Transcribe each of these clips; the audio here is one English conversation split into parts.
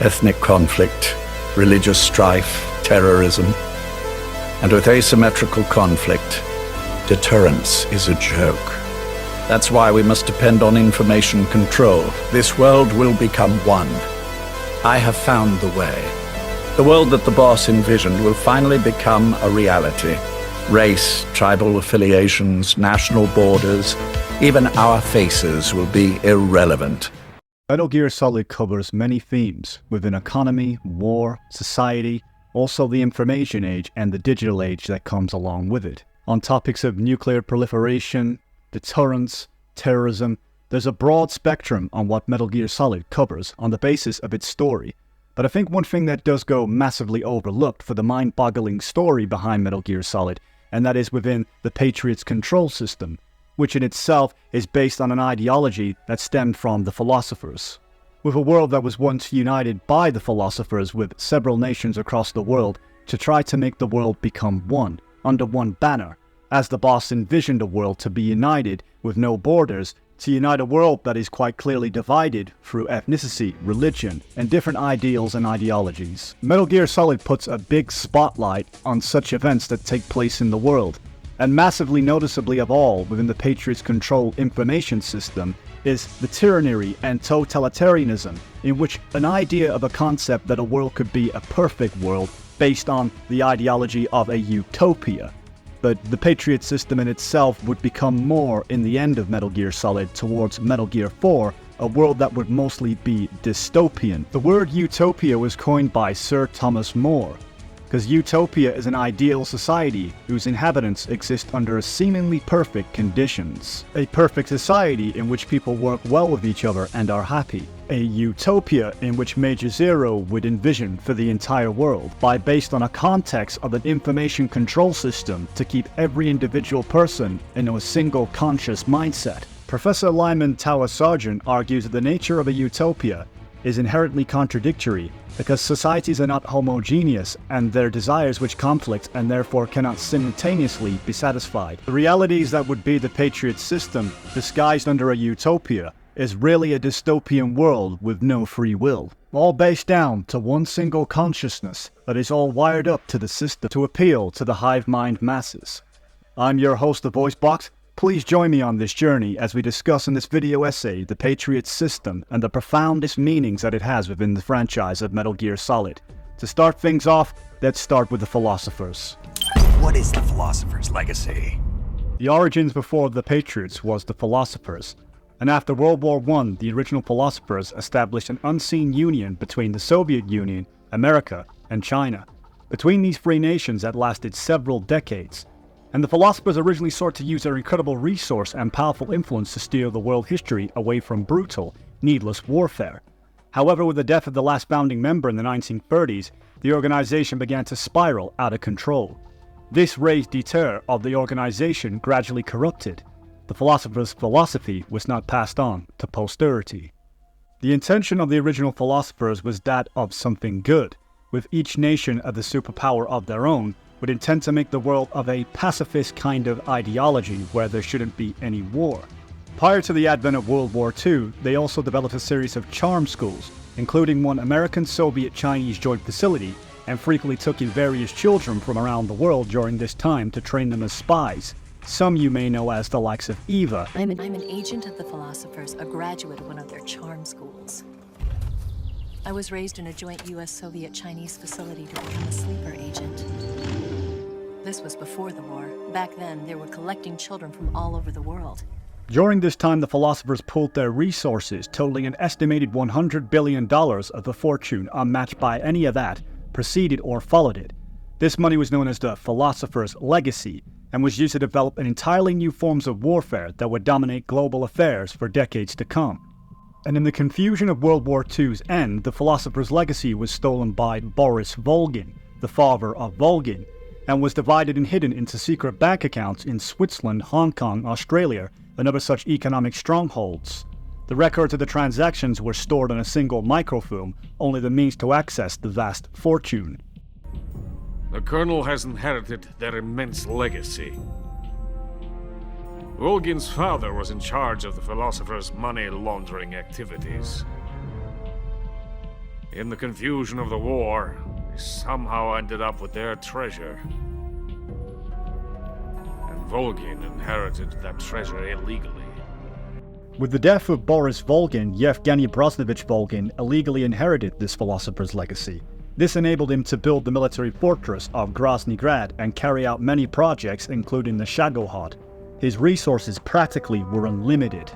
ethnic conflict, religious strife, terrorism. And with asymmetrical conflict, deterrence is a joke. That's why we must depend on information control. This world will become one. I have found the way. The world that the boss envisioned will finally become a reality. Race, tribal affiliations, national borders, even our faces will be irrelevant. Metal Gear Solid covers many themes within economy, war, society, also the information age and the digital age that comes along with it. On topics of nuclear proliferation, deterrence, terrorism, there's a broad spectrum on what Metal Gear Solid covers on the basis of its story. But I think one thing that does go massively overlooked for the mind-boggling story behind Metal Gear Solid, and that is within the Patriots control system, which in itself is based on an ideology that stemmed from the philosophers. With a world that was once united by the philosophers with several nations across the world to try to make the world become one, under one banner, as the boss envisioned a world to be united with no borders, to unite a world that is quite clearly divided through ethnicity, religion, and different ideals and ideologies. Metal Gear Solid puts a big spotlight on such events that take place in the world, and massively noticeably of all within the Patriots control information system is the tyranny and totalitarianism, in which an idea of a concept that a world could be a perfect world based on the ideology of a utopia. But the Patriot system in itself would become more in the end of Metal Gear Solid towards Metal Gear 4, a world that would mostly be dystopian. The word utopia was coined by Sir Thomas More, because utopia is an ideal society whose inhabitants exist under seemingly perfect conditions. A perfect society in which people work well with each other and are happy. A utopia in which Major Zero would envision for the entire world, based on a context of an information control system to keep every individual person in a single conscious mindset. Professor Lyman Tower Sargent argues that the nature of a utopia is inherently contradictory because societies are not homogeneous and their desires which conflict and therefore cannot simultaneously be satisfied. The realities that would be the Patriot system disguised under a utopia is really a dystopian world with no free will, all based down to one single consciousness that is all wired up to the system to appeal to the hive mind masses. I'm your host, the VoiceBox. Please join me on this journey as we discuss in this video essay the Patriot system and the profoundest meanings that it has within the franchise of Metal Gear Solid. To start things off, let's start with the philosophers. What is the philosopher's legacy? The origins before the Patriots was the philosophers, and after World War I, the original philosophers established an unseen union between the Soviet Union, America, and China. Between these three nations that lasted several decades, and the philosophers originally sought to use their incredible resource and powerful influence to steer the world history away from brutal, needless warfare. However, with the death of the last founding member in the 1930s, the organization began to spiral out of control. This raised the terror of the organization gradually corrupted. The philosophers' philosophy was not passed on to posterity. The intention of the original philosophers was that of something good, with each nation of the superpower of their own would intend to make the world of a pacifist kind of ideology where there shouldn't be any war. Prior to the advent of World War II, they also developed a series of charm schools, including one American-Soviet-Chinese joint facility, and frequently took in various children from around the world during this time to train them as spies. Some you may know as the likes of Eva. I'm an agent of the philosophers, a graduate of one of their charm schools. I was raised in a joint US-Soviet-Chinese facility to become a sleeper agent. This was before the war. Back then, they were collecting children from all over the world. During this time, the philosophers pooled their resources, totaling an estimated $100 billion of a fortune unmatched by any of that preceded or followed it. This money was known as the philosopher's legacy, and was used to develop an entirely new forms of warfare that would dominate global affairs for decades to come. And in the confusion of World War II's end, the philosopher's legacy was stolen by Boris Volgin, the father of Volgin, and was divided and hidden into secret bank accounts in Switzerland, Hong Kong, Australia, and other such economic strongholds. The records of the transactions were stored on a single microfilm, only the means to access the vast fortune. The Colonel has inherited their immense legacy. Volgin's father was in charge of the philosopher's money laundering activities. In the confusion of the war, they somehow ended up with their treasure. And Volgin inherited that treasure illegally. With the death of Boris Volgin, Yevgeny Broznovich Volgin illegally inherited this philosopher's legacy. This enabled him to build the military fortress of Grozny Grad and carry out many projects, including the Shagohod. His resources practically were unlimited.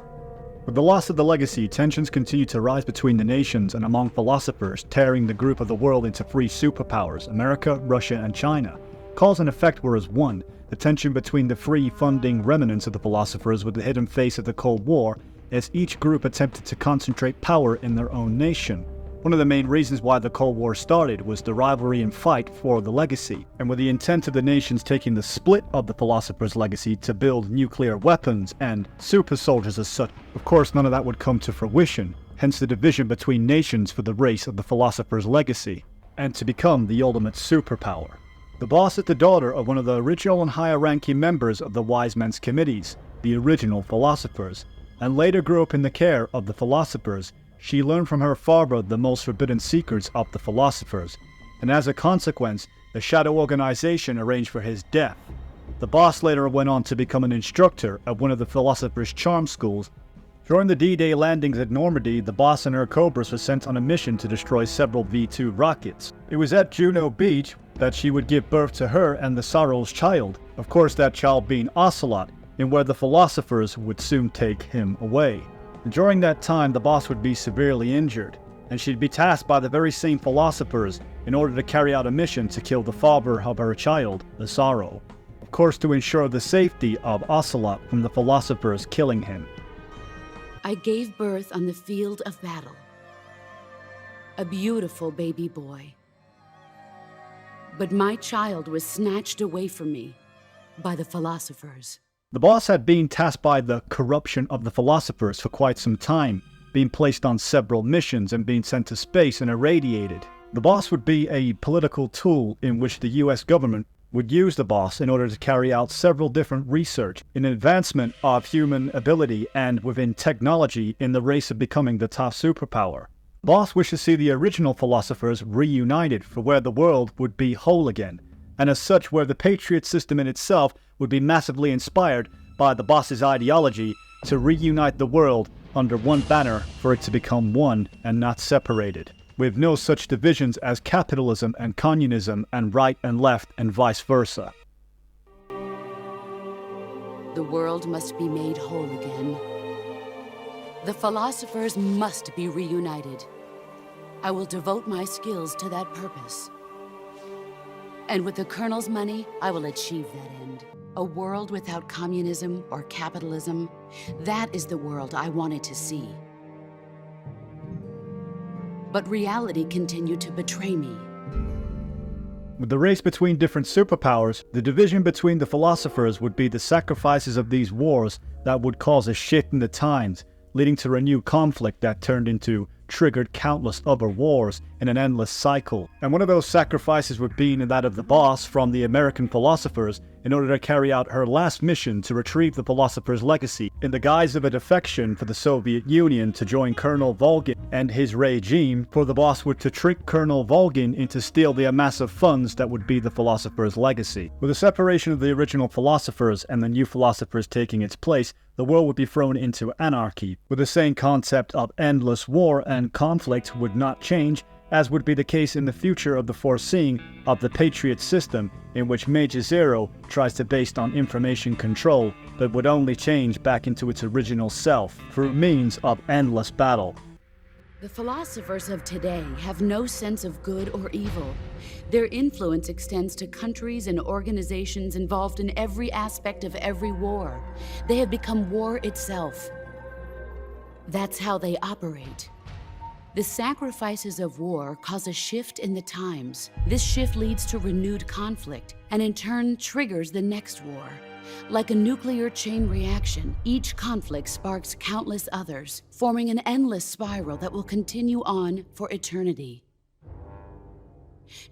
With the loss of the legacy, tensions continued to rise between the nations and among philosophers, tearing the group of the world into three superpowers: America, Russia, and China. Cause and effect were as one: the tension between the free funding remnants of the philosophers with the hidden face of the Cold War, as each group attempted to concentrate power in their own nation. One of the main reasons why the Cold War started was the rivalry and fight for the legacy, and with the intent of the nations taking the split of the philosopher's legacy to build nuclear weapons and super soldiers as such. Of course, none of that would come to fruition, hence the division between nations for the race of the philosopher's legacy, and to become the ultimate superpower. The boss is the daughter of one of the original and higher-ranking members of the Wise Men's Committees, the original philosophers, and later grew up in the care of the philosophers. She learned from her father the most forbidden secrets of the philosophers, and as a consequence, the Shadow Organization arranged for his death. The boss later went on to become an instructor at one of the philosophers' charm schools. During the D-Day landings at Normandy, the boss and her Cobras were sent on a mission to destroy several V-2 rockets. It was at Juno Beach that she would give birth to her and the Sorrow's child, of course that child being Ocelot, in where the philosophers would soon take him away. During that time, the boss would be severely injured, and she'd be tasked by the very same philosophers in order to carry out a mission to kill the father of her child, the Sorrow. Of course, to ensure the safety of Ocelot from the philosophers killing him. I gave birth on the field of battle. A beautiful baby boy. But my child was snatched away from me by the philosophers. The boss had been tasked by the corruption of the philosophers for quite some time, being placed on several missions and being sent to space and irradiated. The boss would be a political tool in which the US government would use the boss in order to carry out several different research in advancement of human ability and within technology in the race of becoming the top superpower. The boss wished to see the original philosophers reunited for where the world would be whole again, and as such where the Patriot system in itself would be massively inspired by the boss's ideology to reunite the world under one banner for it to become one and not separated, with no such divisions as capitalism and communism and right and left and vice versa. The world must be made whole again. The philosophers must be reunited. I will devote my skills to that purpose. And with the Colonel's money, I will achieve that end. A world without communism or capitalism, that is the world I wanted to see. But reality continued to betray me. With the race between different superpowers, the division between the philosophers would be the sacrifices of these wars that would cause a shift in the times, leading to renewed conflict that triggered countless other wars in an endless cycle. And one of those sacrifices would be that of the boss from the American philosophers in order to carry out her last mission to retrieve the philosopher's legacy in the guise of a defection for the Soviet Union to join Colonel Volgin and his regime, for the boss would to trick Colonel Volgin into steal the massive funds that would be the philosopher's legacy. With the separation of the original philosophers and the new philosophers taking its place, the world would be thrown into anarchy, with the same concept of endless war and conflict would not change, as would be the case in the future of the foreseeing of the Patriot system, in which Major Zero tries to based on information control, but would only change back into its original self through means of endless battle. The philosophers of today have no sense of good or evil. Their influence extends to countries and organizations involved in every aspect of every war. They have become war itself. That's how they operate. The sacrifices of war cause a shift in the times. This shift leads to renewed conflict, and in turn triggers the next war. Like a nuclear chain reaction, each conflict sparks countless others, forming an endless spiral that will continue on for eternity.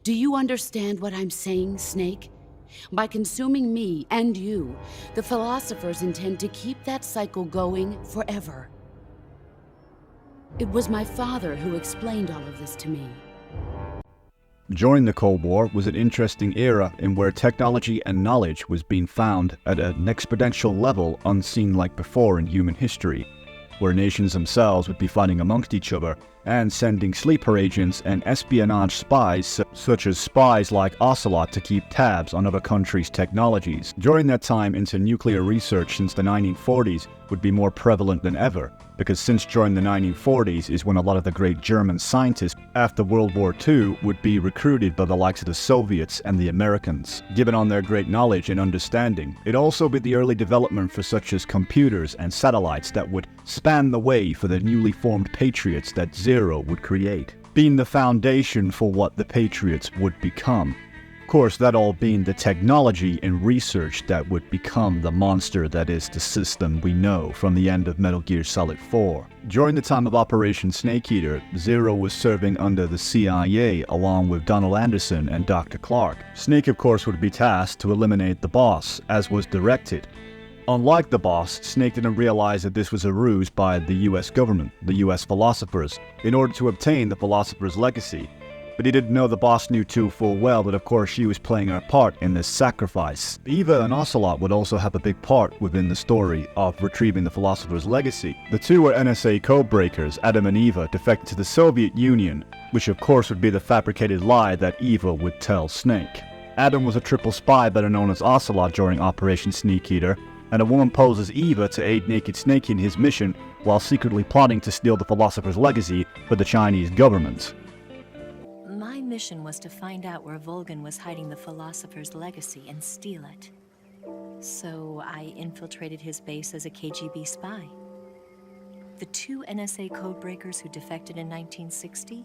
Do you understand what I'm saying, Snake? By consuming me and you, the philosophers intend to keep that cycle going forever. It was my father who explained all of this to me. During the Cold War was an interesting era in where technology and knowledge was being found at an exponential level unseen like before in human history, where nations themselves would be fighting amongst each other and sending sleeper agents and espionage spies such as spies like Ocelot to keep tabs on other countries' technologies. During that time, into nuclear research since the 1940s would be more prevalent than ever, because since during the 1940s is when a lot of the great German scientists after World War II would be recruited by the likes of the Soviets and the Americans. Given on their great knowledge and understanding, it'd also be the early development for such as computers and satellites that would span the way for the newly formed Patriots that Zero would create, being the foundation for what the Patriots would become. Of course, that all being the technology and research that would become the monster that is the system we know from the end of Metal Gear Solid 4. During the time of Operation Snake Eater, Zero was serving under the CIA along with Donald Anderson and Dr. Clark. Snake, of course, would be tasked to eliminate the boss, as was directed. Unlike the boss, Snake didn't realize that this was a ruse by the US government, the US philosophers, in order to obtain the philosopher's legacy. But he didn't know the boss knew too full well that of course she was playing her part in this sacrifice. Eva and Ocelot would also have a big part within the story of retrieving the philosopher's legacy. The two were NSA codebreakers. Adam and Eva defected to the Soviet Union, which of course would be the fabricated lie that Eva would tell Snake. Adam was a triple spy better known as Ocelot during Operation Snake Eater, and a woman poses Eva to aid Naked Snake in his mission while secretly plotting to steal the philosopher's legacy for the Chinese government. My mission was to find out where Volgin was hiding the philosopher's legacy and steal it. So I infiltrated his base as a KGB spy. The two NSA codebreakers who defected in 1960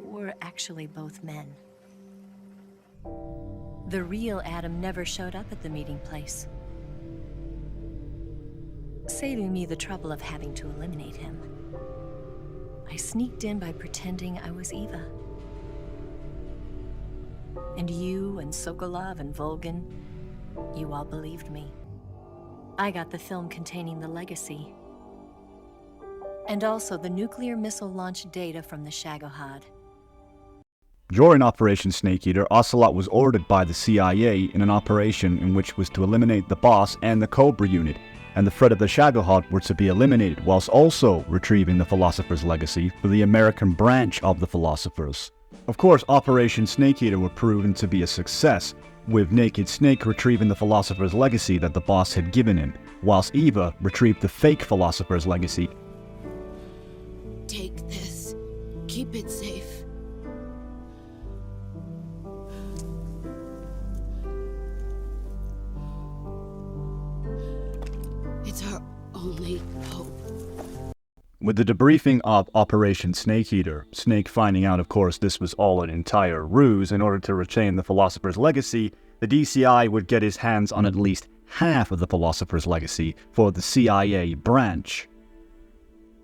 were actually both men. The real Adam never showed up at the meeting place, saving me the trouble of having to eliminate him. I sneaked in by pretending I was Eva. And you and Sokolov and Volgin, you all believed me. I got the film containing the legacy. And also the nuclear missile launch data from the Shagohod. During Operation Snake Eater, Ocelot was ordered by the CIA in an operation in which was to eliminate the boss and the Cobra unit, and the threat of the Shagohod were to be eliminated, whilst also retrieving the Philosopher's Legacy for the American branch of the Philosophers. Of course, Operation Snake Eater was proven to be a success, with Naked Snake retrieving the Philosopher's Legacy that the boss had given him, whilst Eva retrieved the fake Philosopher's Legacy. Take this. Keep it safe. It's our only hope. With the debriefing of Operation Snake Eater, Snake finding out, of course, this was all an entire ruse in order to retain the Philosopher's Legacy, the DCI would get his hands on at least half of the Philosopher's Legacy for the CIA branch.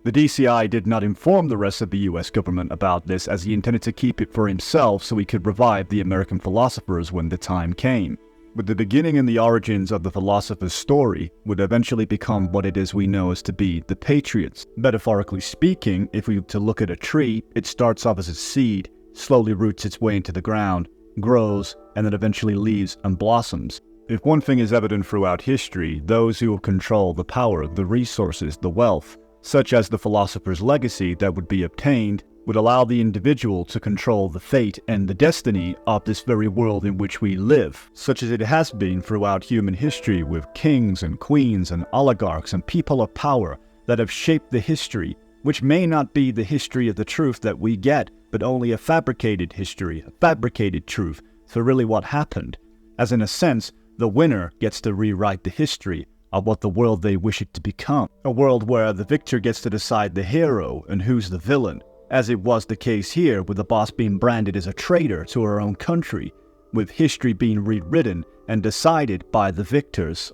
The DCI did not inform the rest of the US government about this, as he intended to keep it for himself so he could revive the American philosophers when the time came. But the beginning and the origins of the philosopher's story would eventually become what it is we know as to be the Patriots. Metaphorically speaking, if we were to look at a tree, it starts off as a seed, slowly roots its way into the ground, grows, and then eventually leaves and blossoms. If one thing is evident throughout history, those who control the power, the resources, the wealth, such as the philosopher's legacy that would be obtained, would allow the individual to control the fate and the destiny of this very world in which we live, such as it has been throughout human history with kings and queens and oligarchs and people of power that have shaped the history, which may not be the history of the truth that we get, but only a fabricated history, a fabricated truth for really what happened, as in a sense, the winner gets to rewrite the history of what the world they wish it to become, a world where the victor gets to decide the hero and who's the villain, as it was the case here with the boss being branded as a traitor to our own country, with history being rewritten and decided by the victors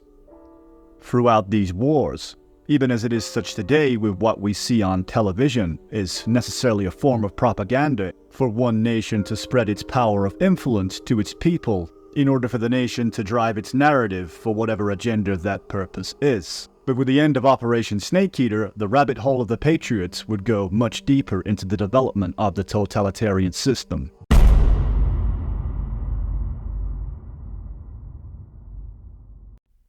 throughout these wars. Even as it is such today with what we see on television is necessarily a form of propaganda for one nation to spread its power of influence to its people in order for the nation to drive its narrative for whatever agenda that purpose is. But with the end of Operation Snake Eater, the rabbit hole of the Patriots would go much deeper into the development of the totalitarian system.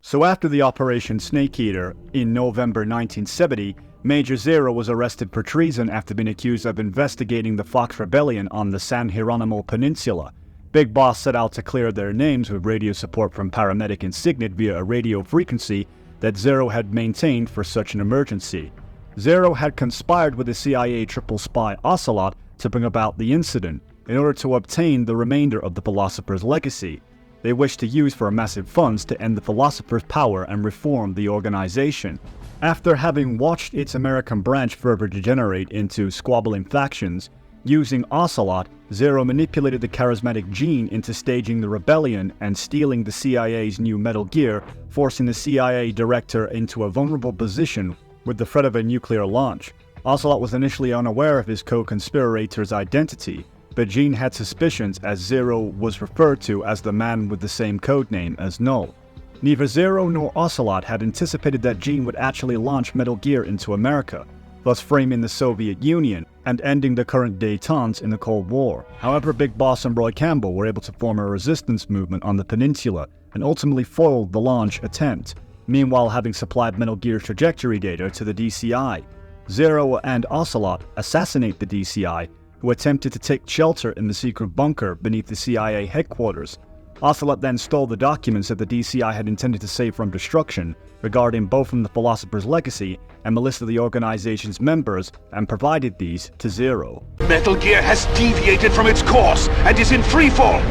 So after the Operation Snake Eater, in November 1970, Major Zero was arrested for treason after being accused of investigating the Fox Rebellion on the San Hieronymo Peninsula. Big Boss set out to clear their names with radio support from paramedic and Signet via a radio frequency that Zero had maintained for such an emergency. Zero had conspired with the CIA triple spy Ocelot to bring about the incident in order to obtain the remainder of the Philosopher's legacy. They wished to use for massive funds to end the Philosopher's power and reform the organization. After having watched its American branch further degenerate into squabbling factions, using Ocelot, Zero manipulated the charismatic Gene into staging the rebellion and stealing the CIA's new Metal Gear, forcing the CIA director into a vulnerable position with the threat of a nuclear launch. Ocelot was initially unaware of his co-conspirator's identity, but Gene had suspicions as Zero was referred to as the man with the same codename as Null. Neither Zero nor Ocelot had anticipated that Gene would actually launch Metal Gear into America, thus framing the Soviet Union and ending the current détente in the Cold War. However, Big Boss and Roy Campbell were able to form a resistance movement on the peninsula and ultimately foiled the launch attempt, meanwhile having supplied Metal Gear's trajectory data to the DCI. Zero and Ocelot assassinate the DCI, who attempted to take shelter in the secret bunker beneath the CIA headquarters. Ocelot then stole the documents that the DCI had intended to save from destruction, regarding both from the Philosopher's legacy and the list of the organization's members, and provided these to Zero. Metal Gear has deviated from its course and is in freefall.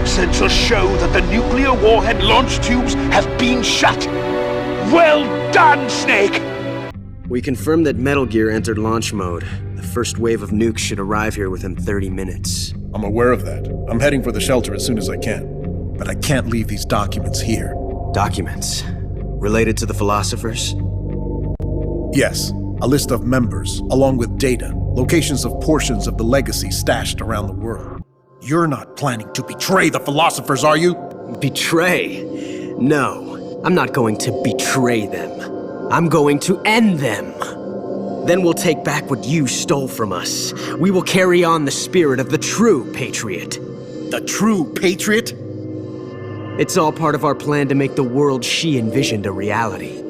Sensors show that the nuclear warhead launch tubes have been shut. Well done, Snake! We confirm that Metal Gear entered launch mode. The first wave of nukes should arrive here within 30 minutes. I'm aware of that. I'm heading for the shelter as soon as I can. But I can't leave these documents here. Documents? Related to the Philosophers? Yes. A list of members, along with data, locations of portions of the legacy stashed around the world. You're not planning to betray the Philosophers, are you? Betray? No. I'm not going to betray them. I'm going to end them. Then we'll take back what you stole from us. We will carry on the spirit of the true Patriot. The true Patriot? It's all part of our plan to make the world she envisioned a reality.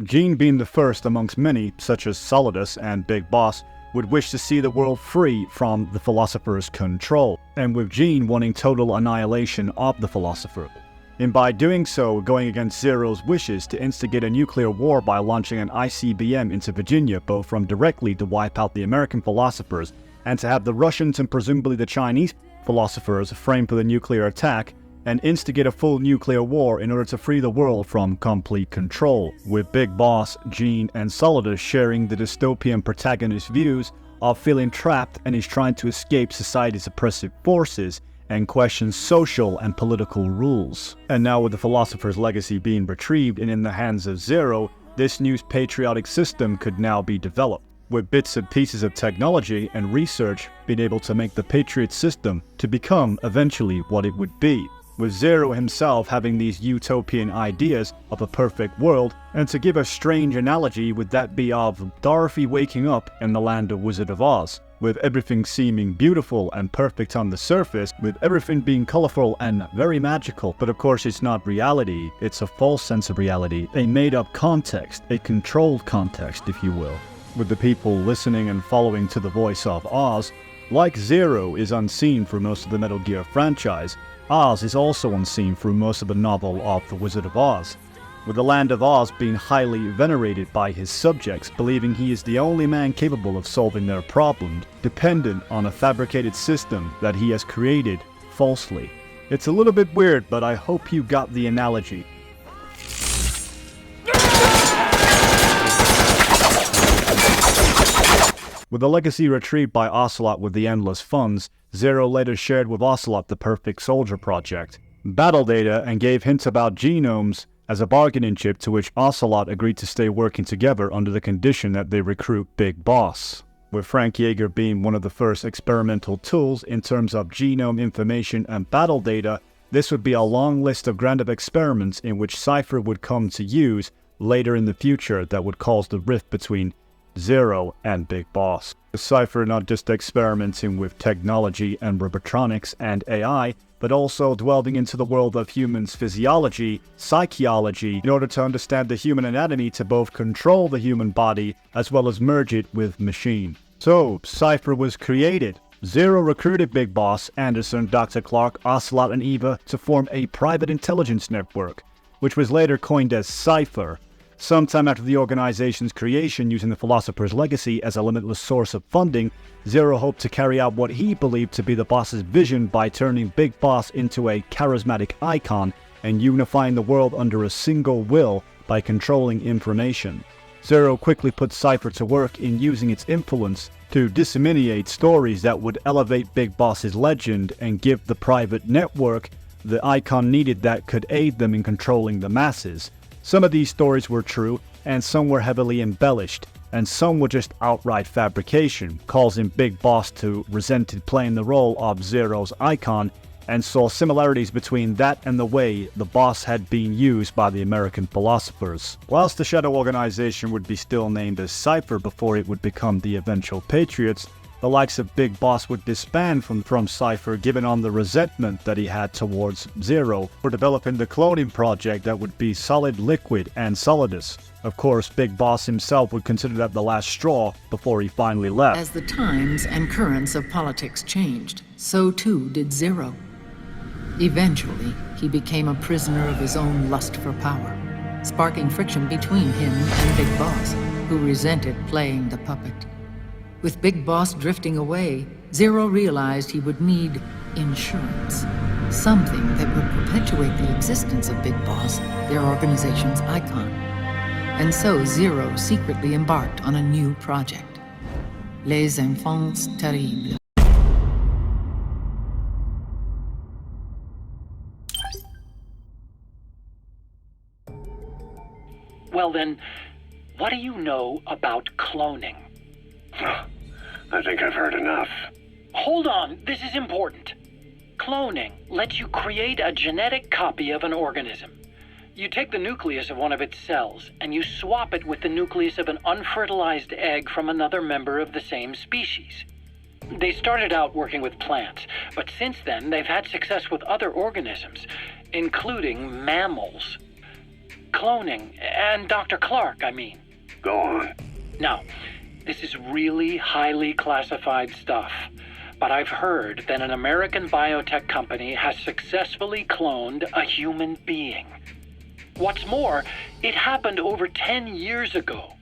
Gene, being the first amongst many, such as Solidus and Big Boss, would wish to see the world free from the Philosopher's control, and with Gene wanting total annihilation of the Philosopher. And by doing so, going against Zero's wishes to instigate a nuclear war by launching an ICBM into Virginia, both from directly to wipe out the American Philosophers, and to have the Russians and presumably the Chinese Philosophers frame for the nuclear attack, and instigate a full nuclear war in order to free the world from complete control, with Big Boss, Gene, and Solidus sharing the dystopian protagonist's views of feeling trapped and is trying to escape society's oppressive forces and question social and political rules. And now with the Philosopher's legacy being retrieved and in the hands of Zero, this new patriotic system could now be developed, with bits and pieces of technology and research being able to make the Patriot system to become eventually what it would be, with Zero himself having these utopian ideas of a perfect world, and to give a strange analogy, would that be of Dorothy waking up in the land of Wizard of Oz, with everything seeming beautiful and perfect on the surface, with everything being colorful and very magical. But of course it's not reality, it's a false sense of reality, a made-up context, a controlled context, if you will, with the people listening and following to the voice of Oz. Like Zero is unseen through most of the Metal Gear franchise, Oz is also unseen through most of the novel of The Wizard of Oz, with the land of Oz being highly venerated by his subjects, believing he is the only man capable of solving their problems, dependent on a fabricated system that he has created falsely. It's a little bit weird, but I hope you got the analogy. With the legacy retrieved by Ocelot with the endless funds, Zero later shared with Ocelot the Perfect Soldier project, battle data, and gave hints about genomes as a bargaining chip, to which Ocelot agreed to stay working together under the condition that they recruit Big Boss, with Frank Yeager being one of the first experimental tools in terms of genome information and battle data. This would be a long list of grand experiments in which Cypher would come to use later in the future that would cause the rift between Zero and Big Boss. Cypher not just experimenting with technology and robotronics and AI, but also delving into the world of humans' physiology, psychology, in order to understand the human anatomy to both control the human body as well as merge it with machine. So, Cypher was created. Zero recruited Big Boss, Anderson, Dr. Clark, Ocelot, and Eva to form a private intelligence network, which was later coined as Cypher. Sometime after the organization's creation, using the Philosopher's Legacy as a limitless source of funding, Zero hoped to carry out what he believed to be the boss's vision by turning Big Boss into a charismatic icon and unifying the world under a single will by controlling information. Zero quickly put Cypher to work in using its influence to disseminate stories that would elevate Big Boss's legend and give the private network the icon needed that could aid them in controlling the masses. Some of these stories were true, and some were heavily embellished, and some were just outright fabrication, causing Big Boss to resent playing the role of Zero's icon, and saw similarities between that and the way the boss had been used by the American philosophers. Whilst the Shadow Organization would be still named as Cypher before it would become the eventual Patriots, the likes of Big Boss would disband from Cypher given on the resentment that he had towards Zero for developing the cloning project that would be Solid, Liquid, and Solidus. Of course, Big Boss himself would consider that the last straw before he finally left. As the times and currents of politics changed, so too did Zero. Eventually, he became a prisoner of his own lust for power, sparking friction between him and Big Boss, who resented playing the puppet. With Big Boss drifting away, Zero realized he would need insurance. Something that would perpetuate the existence of Big Boss, their organization's icon. And so Zero secretly embarked on a new project. Les Enfants Terribles. Well then, what do you know about cloning? I think I've heard enough. Hold on, this is important. Cloning lets you create a genetic copy of an organism. You take the nucleus of one of its cells, and you swap it with the nucleus of an unfertilized egg from another member of the same species. They started out working with plants, but since then they've had success with other organisms, including mammals. Cloning, and Dr. Clark, I mean. Go on. Now, this is really highly classified stuff, but I've heard that an American biotech company has successfully cloned a human being. What's more, it happened over 10 years ago,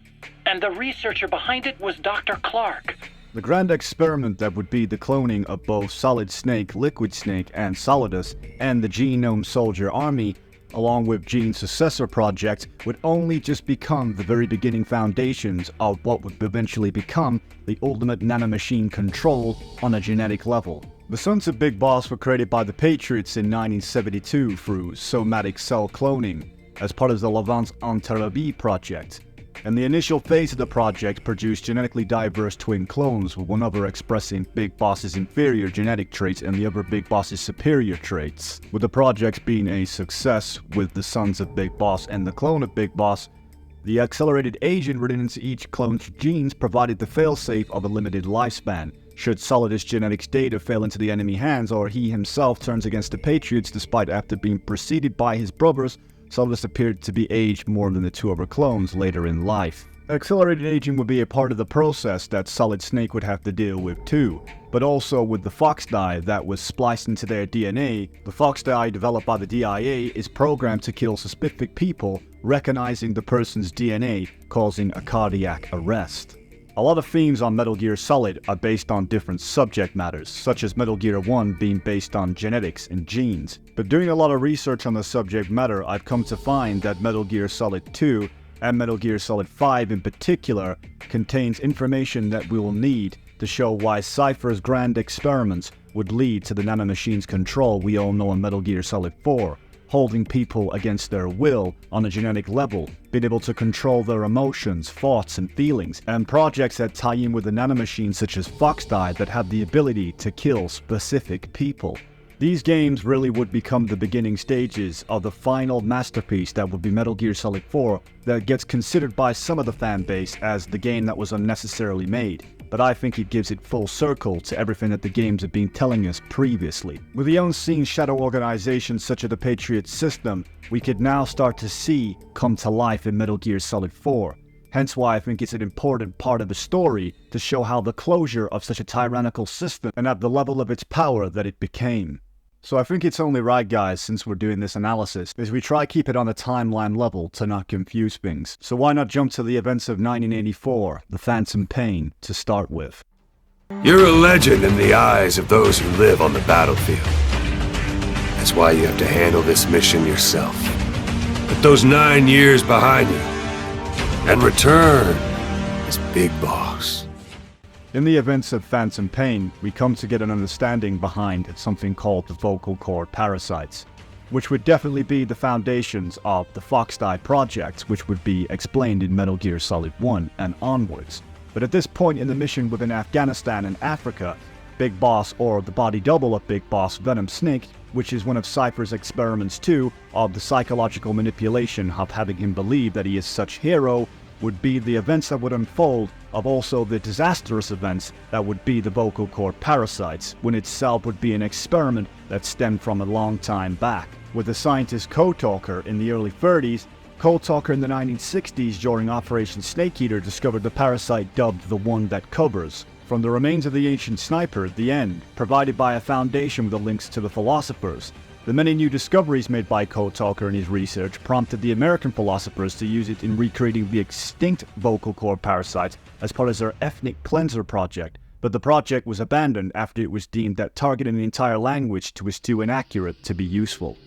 and the researcher behind it was Dr. Clark. The grand experiment that would be the cloning of both Solid Snake, Liquid Snake, and Solidus, and the Genome Soldier Army, along with Gene's successor project, would only just become the very beginning foundations of what would eventually become the ultimate nanomachine control on a genetic level. The Sons of Big Boss were created by the Patriots in 1972 through somatic cell cloning, as part of the Levant Enterabie project. And the initial phase of the project produced genetically diverse twin clones, with one other expressing Big Boss's inferior genetic traits and the other Big Boss's superior traits. With the project being a success with the Sons of Big Boss and the clone of Big Boss, the accelerated aging written into each clone's genes provided the failsafe of a limited lifespan. Should Solidus' genetics data fail into the enemy hands, or he himself turns against the Patriots despite after being preceded by his brothers, Solidus appeared to be aged more than the two other clones later in life. Accelerated aging would be a part of the process that Solid Snake would have to deal with too, but also with the Fox dye that was spliced into their DNA. The Fox dye developed by the DIA is programmed to kill specific people, recognizing the person's DNA, causing a cardiac arrest. A lot of themes on Metal Gear Solid are based on different subject matters, such as Metal Gear 1 being based on genetics and genes. But doing a lot of research on the subject matter, I've come to find that Metal Gear Solid 2, and Metal Gear Solid 5 in particular, contains information that we will need to show why Cypher's grand experiments would lead to the nanomachine's control we all know in Metal Gear Solid 4. Holding people against their will on a genetic level, being able to control their emotions, thoughts, and feelings, and projects that tie in with the nanomachines such as Fox dye that have the ability to kill specific people. These games really would become the beginning stages of the final masterpiece that would be Metal Gear Solid 4 that gets considered by some of the fan base as the game that was unnecessarily made. But I think it gives it full circle to everything that the games have been telling us previously. With the unseen shadow organizations such as the Patriots system, we could now start to see come to life in Metal Gear Solid 4. Hence why I think it's an important part of the story to show how the closure of such a tyrannical system and at the level of its power that it became. So I think it's only right, guys, since we're doing this analysis, is we try keep it on a timeline level to not confuse things. So why not jump to the events of 1984, the Phantom Pain, to start with. You're a legend in the eyes of those who live on the battlefield. That's why you have to handle this mission yourself. Put those 9 years behind you, and return as Big Boss. In the events of Phantom Pain, we come to get an understanding behind something called the vocal cord parasites, which would definitely be the foundations of the Fox-Die project, which would be explained in Metal Gear Solid 1 and onwards. But at this point in the mission within Afghanistan and Africa, Big Boss, or the body double of Big Boss, Venom Snake, which is one of Cypher's experiments too, of the psychological manipulation of having him believe that he is such hero, would be the events that would unfold of also the disastrous events that would be the vocal cord parasites, when itself would be an experiment that stemmed from a long time back. With the scientist Code Talker in the early 30s, Code Talker in the 1960s during Operation Snake Eater discovered the parasite dubbed the one that covers. From the remains of the ancient sniper, The End, provided by a foundation with the links to the philosophers. The many new discoveries made by Code Talker in his research prompted the American philosophers to use it in recreating the extinct vocal cord parasites as part of their ethnic cleanser project, but the project was abandoned after it was deemed that targeting the entire language was too inaccurate to be useful.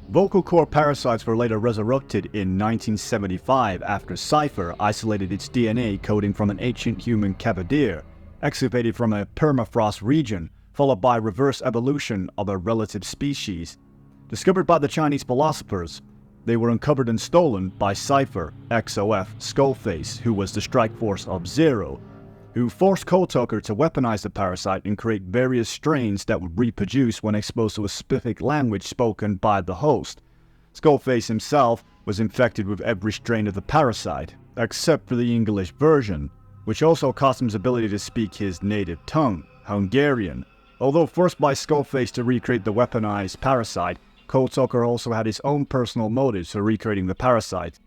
Vocal cord parasites were later resurrected in 1975 after CIPHER isolated its DNA coding from an ancient human cavalier, excavated from a permafrost region, followed by reverse evolution of a relative species. Discovered by the Chinese philosophers, they were uncovered and stolen by CIPHER, XOF, Skullface, who was the strike force of Zero, who forced Code Talker to weaponize the parasite and create various strains that would reproduce when exposed to a specific language spoken by the host. Skullface himself was infected with every strain of the parasite, except for the English version, which also cost him his ability to speak his native tongue, Hungarian. Although forced by Skullface to recreate the weaponized parasite, Code Talker also had his own personal motives for recreating the parasite.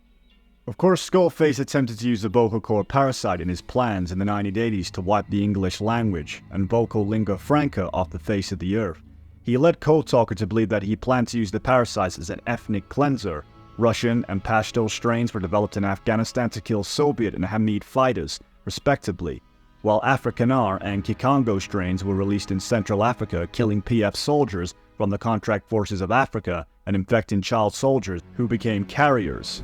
Of course, Skullface attempted to use the vocal cord parasite in his plans in the 1980s to wipe the English language and vocal lingua franca off the face of the earth. He led Code Talker to believe that he planned to use the parasites as an ethnic cleanser. Russian and Pashto strains were developed in Afghanistan to kill Soviet and Hamid fighters, respectively, while Afrikaner and Kikongo strains were released in Central Africa, killing PF soldiers from the Contract Forces of Africa and infecting child soldiers who became carriers.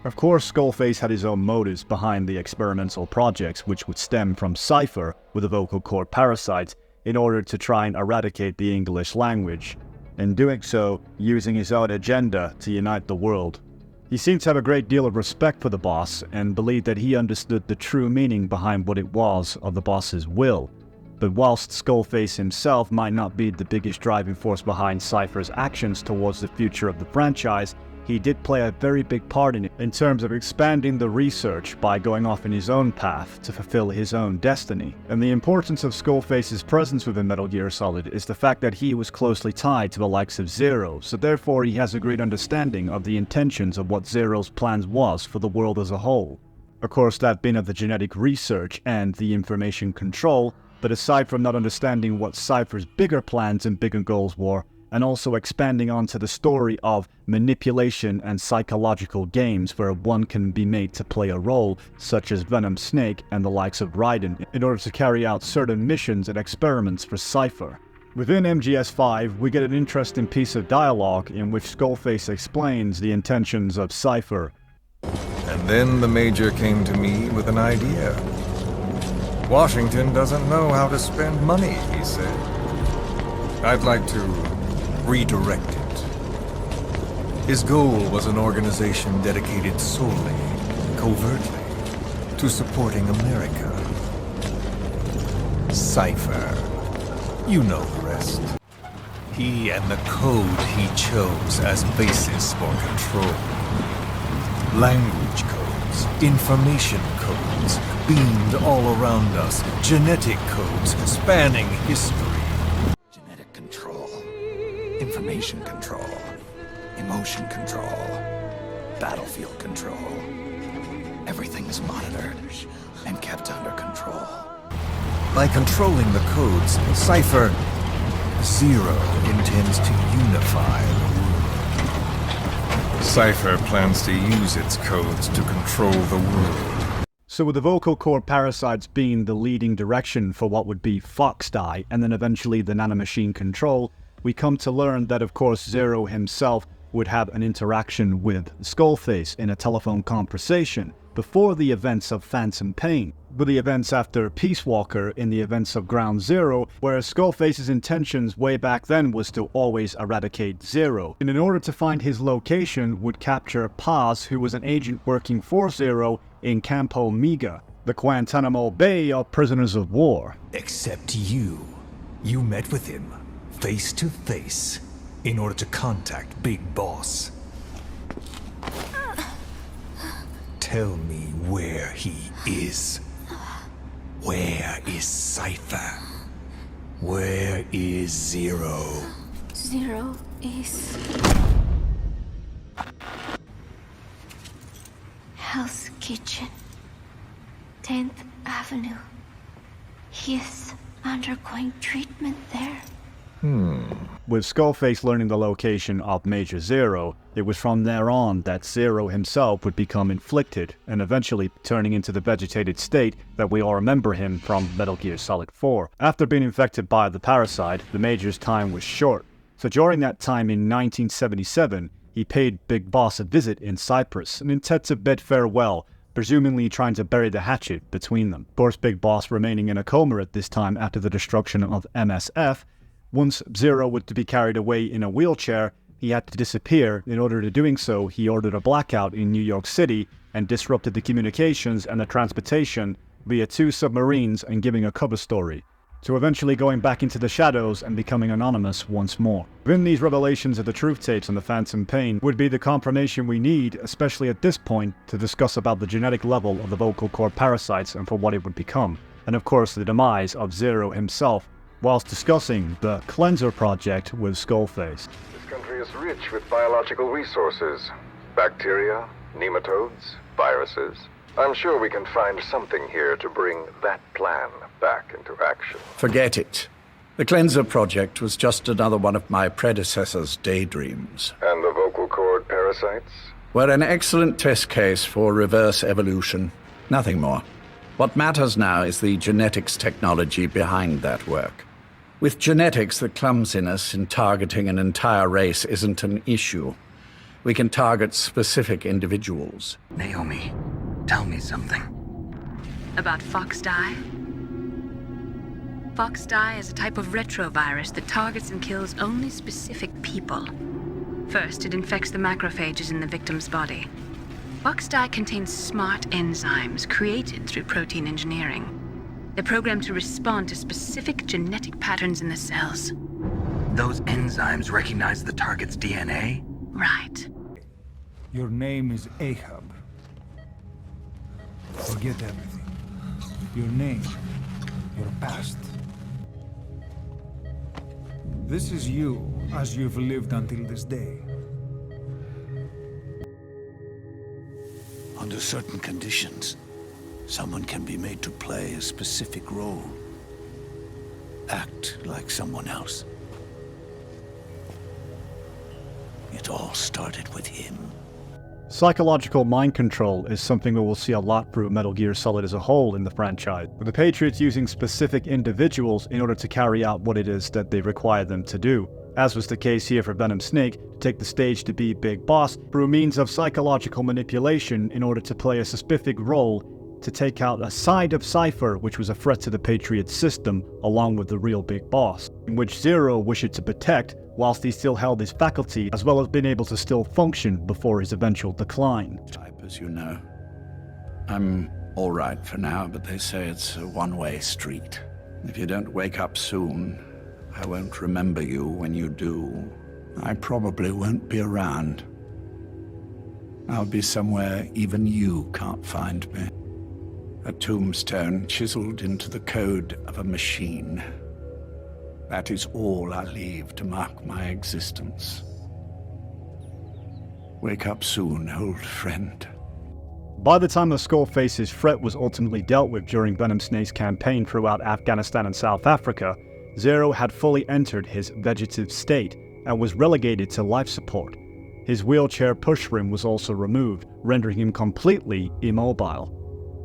Of course, Skullface had his own motives behind the experimental projects, which would stem from CIPHER with the vocal cord parasites in order to try and eradicate the English language, and doing so using his own agenda to unite the world. He seemed to have a great deal of respect for the boss and believed that he understood the true meaning behind what it was of the boss's will. But whilst Skullface himself might not be the biggest driving force behind CIPHER's actions towards the future of the franchise, he did play a very big part in it in terms of expanding the research by going off in his own path to fulfill his own destiny. And the importance of Skullface's presence within Metal Gear Solid is the fact that he was closely tied to the likes of Zero, so therefore he has a great understanding of the intentions of what Zero's plans was for the world as a whole. Of course, that being of the genetic research and the information control, but aside from not understanding what CIPHER's bigger plans and bigger goals were, and also expanding onto the story of manipulation and psychological games where one can be made to play a role, such as Venom Snake and the likes of Raiden, in order to carry out certain missions and experiments for CIPHER. Within MGS5, we get an interesting piece of dialogue in which Skullface explains the intentions of CIPHER. And then the Major came to me with an idea. Washington doesn't know how to spend money, he said. I'd like to redirect it. His goal was an organization dedicated solely, covertly, to supporting America. Cypher. You know the rest. He and the code he chose as basis for control. Language codes, information codes, beamed all around us, genetic codes spanning history. Genetic control, information control, emotion control, battlefield control. Everything is monitored and kept under control. By controlling the codes, Cypher Zero intends to unify the world. Cypher plans to use its codes to control the world. So with the vocal cord parasites being the leading direction for what would be Foxdie and then eventually the nanomachine control, we come to learn that of course Zero himself would have an interaction with Skullface in a telephone conversation before the events of Phantom Pain, with the events after Peace Walker in the events of Ground Zero, where Skullface's intentions way back then was to always eradicate Zero, and in order to find his location would capture Paz, who was an agent working for Zero in Campo Miga, the Guantanamo Bay of prisoners of war. Except you. You met with him, face to face, in order to contact Big Boss. Tell me where he is. Where is Cypher? Where is Zero? Zero is... Hell's Kitchen. 10th Avenue. He is undergoing treatment there. With Skullface learning the location of Major Zero, it was from there on that Zero himself would become inflicted and eventually turning into the vegetated state that we all remember him from Metal Gear Solid 4. After being infected by the parasite, the Major's time was short. So during that time in 1977, he paid Big Boss a visit in Cyprus and intended to bid farewell, presumably trying to bury the hatchet between them. Of course, Big Boss remaining in a coma at this time after the destruction of MSF. Once Zero was to be carried away in a wheelchair, he had to disappear. In order to doing so, he ordered a blackout in New York City and disrupted the communications and the transportation via 2 submarines and giving a cover story, to eventually going back into the shadows and becoming anonymous once more. Within these revelations of the truth tapes on the Phantom Pain would be the confirmation we need, especially at this point, to discuss about the genetic level of the vocal cord parasites and for what it would become, and of course the demise of Zero himself, whilst discussing the Cleanser Project with Skullface. This country is rich with biological resources. Bacteria, nematodes, viruses. I'm sure we can find something here to bring that plan back into action. Forget it. The Cleanser Project was just another one of my predecessor's daydreams. And the vocal cord parasites? Were an excellent test case for reverse evolution. Nothing more. What matters now is the genetics technology behind that work. With genetics, the clumsiness in targeting an entire race isn't an issue. We can target specific individuals. Naomi, tell me something. About Foxdie? Foxdie is a type of retrovirus that targets and kills only specific people. First, it infects the macrophages in the victim's body. Foxdie contains smart enzymes created through protein engineering. They're programmed to respond to specific genetic patterns in the cells. Those enzymes recognize the target's DNA? Right. Your name is Ahab. Forget everything. Your name, your past. This is you as you've lived until this day. Under certain conditions, someone can be made to play a specific role. Act like someone else. It all started with him. Psychological mind control is something that we'll see a lot through Metal Gear Solid as a whole in the franchise, with the Patriots using specific individuals in order to carry out what it is that they require them to do. As was the case here for Venom Snake, to take the stage to be Big Boss through means of psychological manipulation in order to play a specific role to take out a side of Cypher which was a threat to the Patriots system along with the real big boss, in which Zero wished to protect whilst he still held his faculty as well as being able to still function before his eventual decline. Type, as you know. I'm all right for now, but they say it's a one-way street. If you don't wake up soon, I won't remember you when you do. I probably won't be around. I'll be somewhere even you can't find me. A tombstone chiseled into the code of a machine. That is all I leave to mark my existence. Wake up soon, old friend. By the time the Skullface's threat was ultimately dealt with during Venom Snake's campaign throughout Afghanistan and South Africa, Zero had fully entered his vegetative state and was relegated to life support. His wheelchair push rim was also removed, rendering him completely immobile.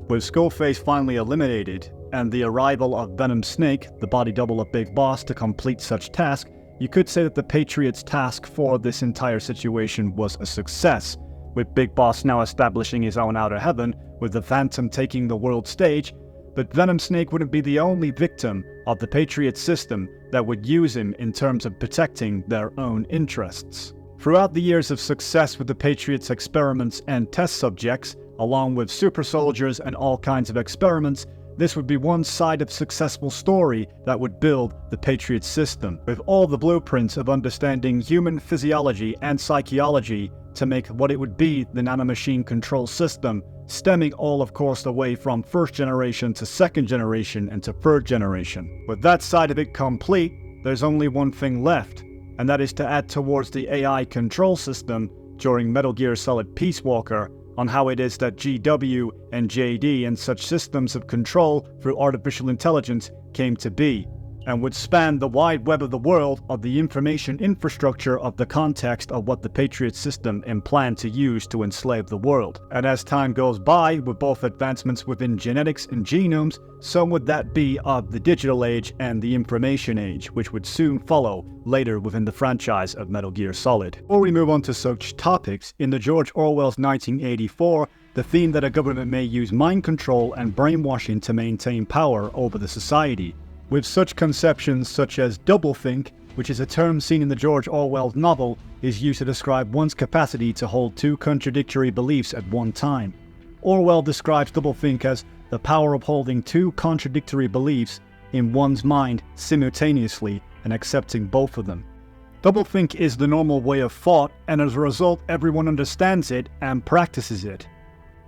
With Skullface finally eliminated, and the arrival of Venom Snake, the body double of Big Boss, to complete such task, you could say that the Patriots' task for this entire situation was a success, with Big Boss now establishing his own outer heaven, with the Phantom taking the world stage. But Venom Snake wouldn't be the only victim of the Patriots system that would use him in terms of protecting their own interests. Throughout the years of success with the Patriots' experiments and test subjects, along with super soldiers and all kinds of experiments, this would be one side of successful story that would build the Patriot system, with all the blueprints of understanding human physiology and psychology to make what it would be the nanomachine control system, stemming all of course away from first generation to second generation and to third generation. With that side of it complete, there's only one thing left, and that is to add towards the AI control system during Metal Gear Solid Peace Walker, on how it is that GW and JD and such systems of control through artificial intelligence came to be, and would span the wide web of the world of the information infrastructure of the context of what the Patriot system planned to use to enslave the world. And as time goes by, with both advancements within genetics and genomes, so would that be of the digital age and the information age, which would soon follow later within the franchise of Metal Gear Solid. Before we move on to such topics, in the George Orwell's 1984, the theme that a government may use mind control and brainwashing to maintain power over the society, with such conceptions such as doublethink, which is a term seen in the George Orwell novel, is used to describe one's capacity to hold two contradictory beliefs at one time. Orwell describes doublethink as the power of holding two contradictory beliefs in one's mind simultaneously and accepting both of them. Doublethink is the normal way of thought, and as a result everyone understands it and practices it.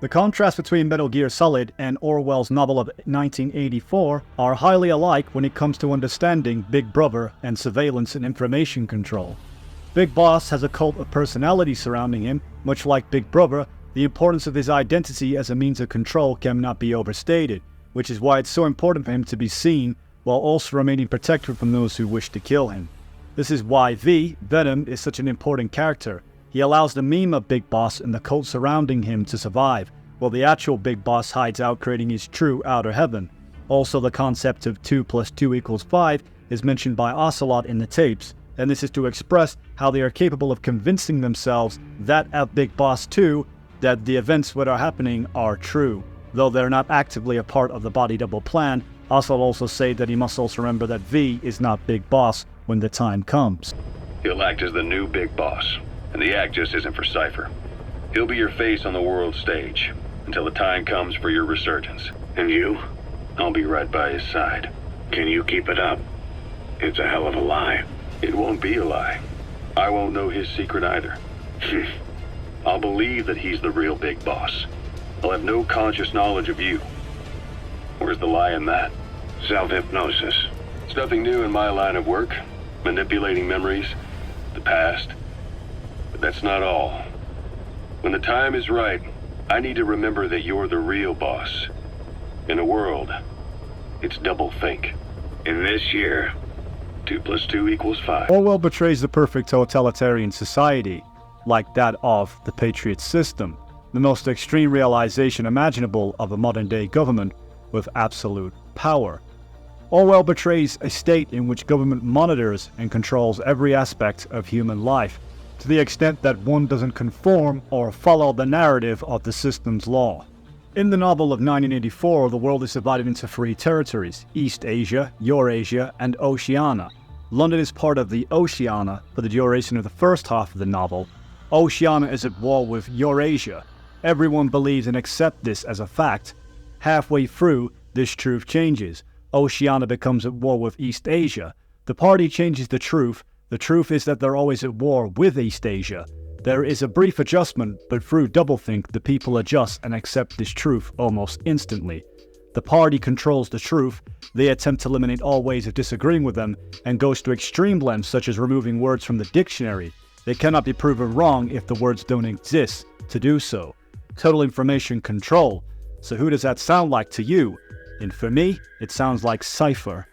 The contrast between Metal Gear Solid and Orwell's novel of 1984 are highly alike when it comes to understanding Big Brother and surveillance and information control. Big Boss has a cult of personality surrounding him. Much like Big Brother, the importance of his identity as a means of control cannot be overstated, which is why it's so important for him to be seen while also remaining protected from those who wish to kill him. This is why Venom, is such an important character. He allows the meme of Big Boss and the cult surrounding him to survive, while the actual Big Boss hides out creating his true outer heaven. Also, the concept of 2 + 2 = 5 is mentioned by Ocelot in the tapes, and this is to express how they are capable of convincing themselves that at Big Boss 2, that the events that are happening are true. Though they're not actively a part of the body double plan, Ocelot also say that he must also remember that V is not Big Boss when the time comes. He'll act as the new Big Boss, and the act just isn't for Cypher. He'll be your face on the world stage, until the time comes for your resurgence. And you? I'll be right by his side. Can you keep it up? It's a hell of a lie. It won't be a lie. I won't know his secret either. I'll believe that he's the real Big Boss. I'll have no conscious knowledge of you. Where's the lie in that? Self-hypnosis. It's nothing new in my line of work. Manipulating memories, the past. But that's not all. When the time is right, I need to remember that you're the real boss. In a world, it's doublethink. In this year, 2 + 2 = 5. Orwell portrays the perfect totalitarian society, like that of the Patriot system, the most extreme realization imaginable of a modern-day government with absolute power. Orwell portrays a state in which government monitors and controls every aspect of human life, to the extent that one doesn't conform or follow the narrative of the system's law. In the novel of 1984, the world is divided into 3 territories: East Asia, Eurasia, and Oceania. London is part of the Oceania for the duration of the first half of the novel. Oceania is at war with Eurasia. Everyone believes and accepts this as a fact. Halfway through, this truth changes. Oceania becomes at war with East Asia. The party changes the truth. The truth is that they're always at war with East Asia. There is a brief adjustment, but through doublethink, the people adjust and accept this truth almost instantly. The party controls the truth. They attempt to eliminate all ways of disagreeing with them and goes to extreme lengths such as removing words from the dictionary. They cannot be proven wrong if the words don't exist to do so. Total information control. So who does that sound like to you? And for me, it sounds like Cypher.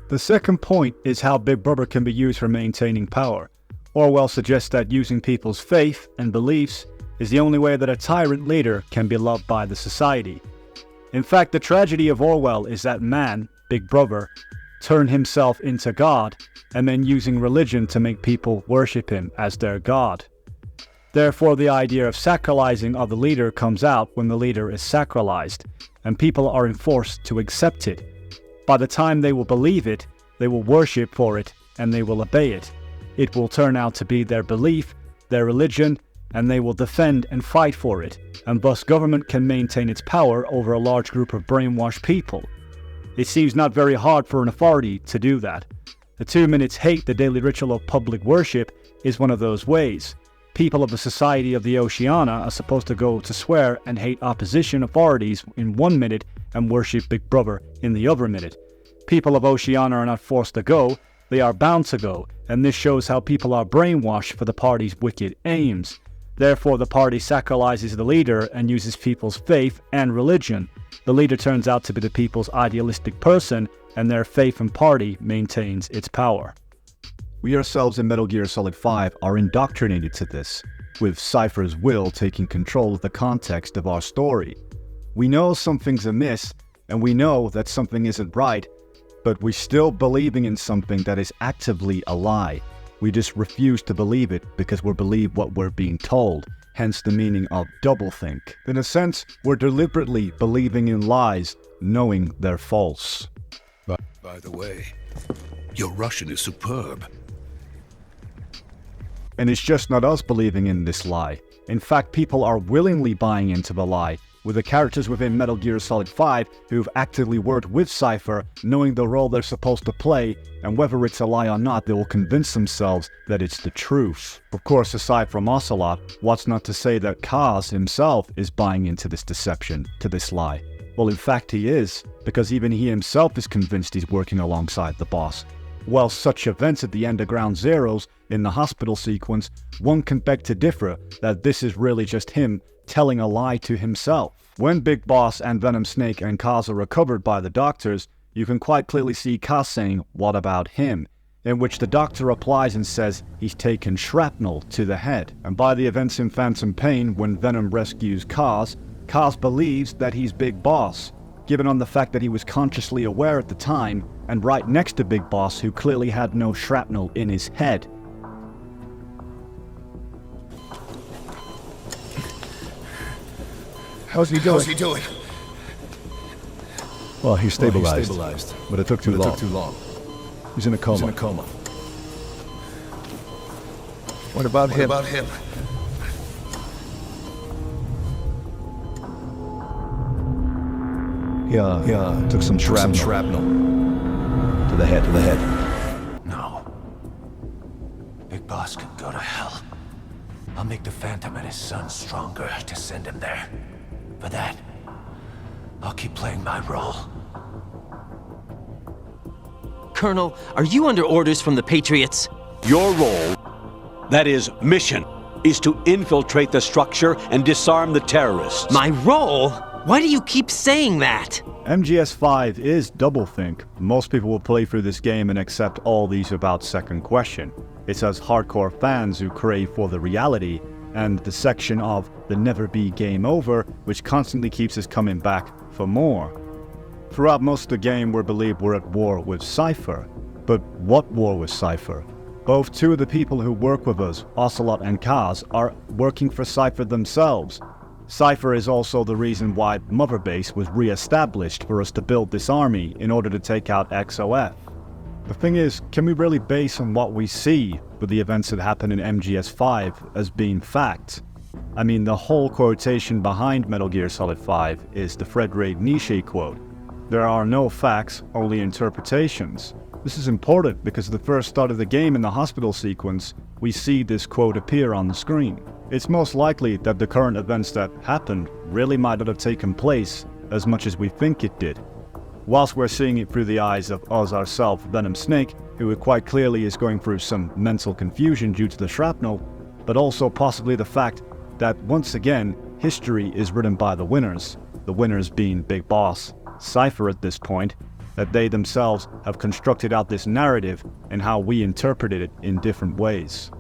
The second point is how Big Brother can be used for maintaining power. Orwell suggests that using people's faith and beliefs is the only way that a tyrant leader can be loved by the society. In fact, the tragedy of Orwell is that man, Big Brother, turned himself into God and then using religion to make people worship him as their God. Therefore, the idea of sacralizing of the leader comes out when the leader is sacralized, and people are enforced to accept it. By the time they will believe it, they will worship for it, and they will obey it. It will turn out to be their belief, their religion, and they will defend and fight for it, and thus government can maintain its power over a large group of brainwashed people. It seems not very hard for an authority to do that. The 2 minutes hate, the daily ritual of public worship, is one of those ways. People of the Society of the Oceania are supposed to go to swear and hate opposition authorities in 1 minute and worship Big Brother in the other minute. People of Oceania are not forced to go, they are bound to go, and this shows how people are brainwashed for the party's wicked aims. Therefore, the party sacralizes the leader and uses people's faith and religion. The leader turns out to be the people's idealistic person, and their faith and party maintains its power. We ourselves in Metal Gear Solid 5 are indoctrinated to this, with Cypher's will taking control of the context of our story. We know something's amiss, and we know that something isn't right, but we're still believing in something that is actively a lie. We just refuse to believe it because we believe what we're being told, hence the meaning of doublethink. In a sense, we're deliberately believing in lies, knowing they're false. By the way, your Russian is superb. And it's just not us believing in this lie. In fact, people are willingly buying into the lie, with the characters within Metal Gear Solid 5 who've actively worked with Cypher, knowing the role they're supposed to play, and whether it's a lie or not, they will convince themselves that it's the truth. Of course, aside from Ocelot, what's not to say that Kaz himself is buying into this deception, to this lie? Well, in fact he is, because even he himself is convinced he's working alongside the boss. While such events at the end of Ground Zeroes, in the hospital sequence, one can beg to differ that this is really just him telling a lie to himself. When Big Boss and Venom Snake and Kaz are recovered by the doctors, you can quite clearly see Kaz saying, "What about him?" in which the doctor replies and says he's taken shrapnel to the head. And by the events in Phantom Pain, when Venom rescues Kaz, Kaz believes that he's Big Boss, given on the fact that he was consciously aware at the time, and right next to Big Boss, who clearly had no shrapnel in his head. How's he doing? Well, he's stabilized. But it took too long. He's in a coma. What about him? Yeah, took some shrapnel. To the head. No. Big Boss can go to hell. I'll make the Phantom and his son stronger to send him there. For that, I'll keep playing my role. Colonel, are you under orders from the Patriots? Your role, that is, mission, is to infiltrate the structure and disarm the terrorists. My role? Why do you keep saying that? MGS5 is doublethink. Most people will play through this game and accept all these without second question. It's us hardcore fans who crave for the reality, and the section of the never be game over, which constantly keeps us coming back for more. Throughout most of the game, we believe we're at war with Cypher. But what war with Cypher? Both two of the people who work with us, Ocelot and Kaz, are working for Cypher themselves. Cypher is also the reason why Mother Base was re-established for us to build this army in order to take out XOF. The thing is, can we really base on what we see with the events that happen in MGS5 as being fact? I mean, the whole quotation behind Metal Gear Solid 5 is the Friedrich Nietzsche quote. There are no facts, only interpretations. This is important because at the first start of the game in the hospital sequence, we see this quote appear on the screen. It's most likely that the current events that happened really might not have taken place as much as we think it did. Whilst we're seeing it through the eyes of us ourselves, Venom Snake, who quite clearly is going through some mental confusion due to the shrapnel, but also possibly the fact that once again, history is written by the winners being Big Boss, Cypher at this point, that they themselves have constructed out this narrative and how we interpreted it in different ways.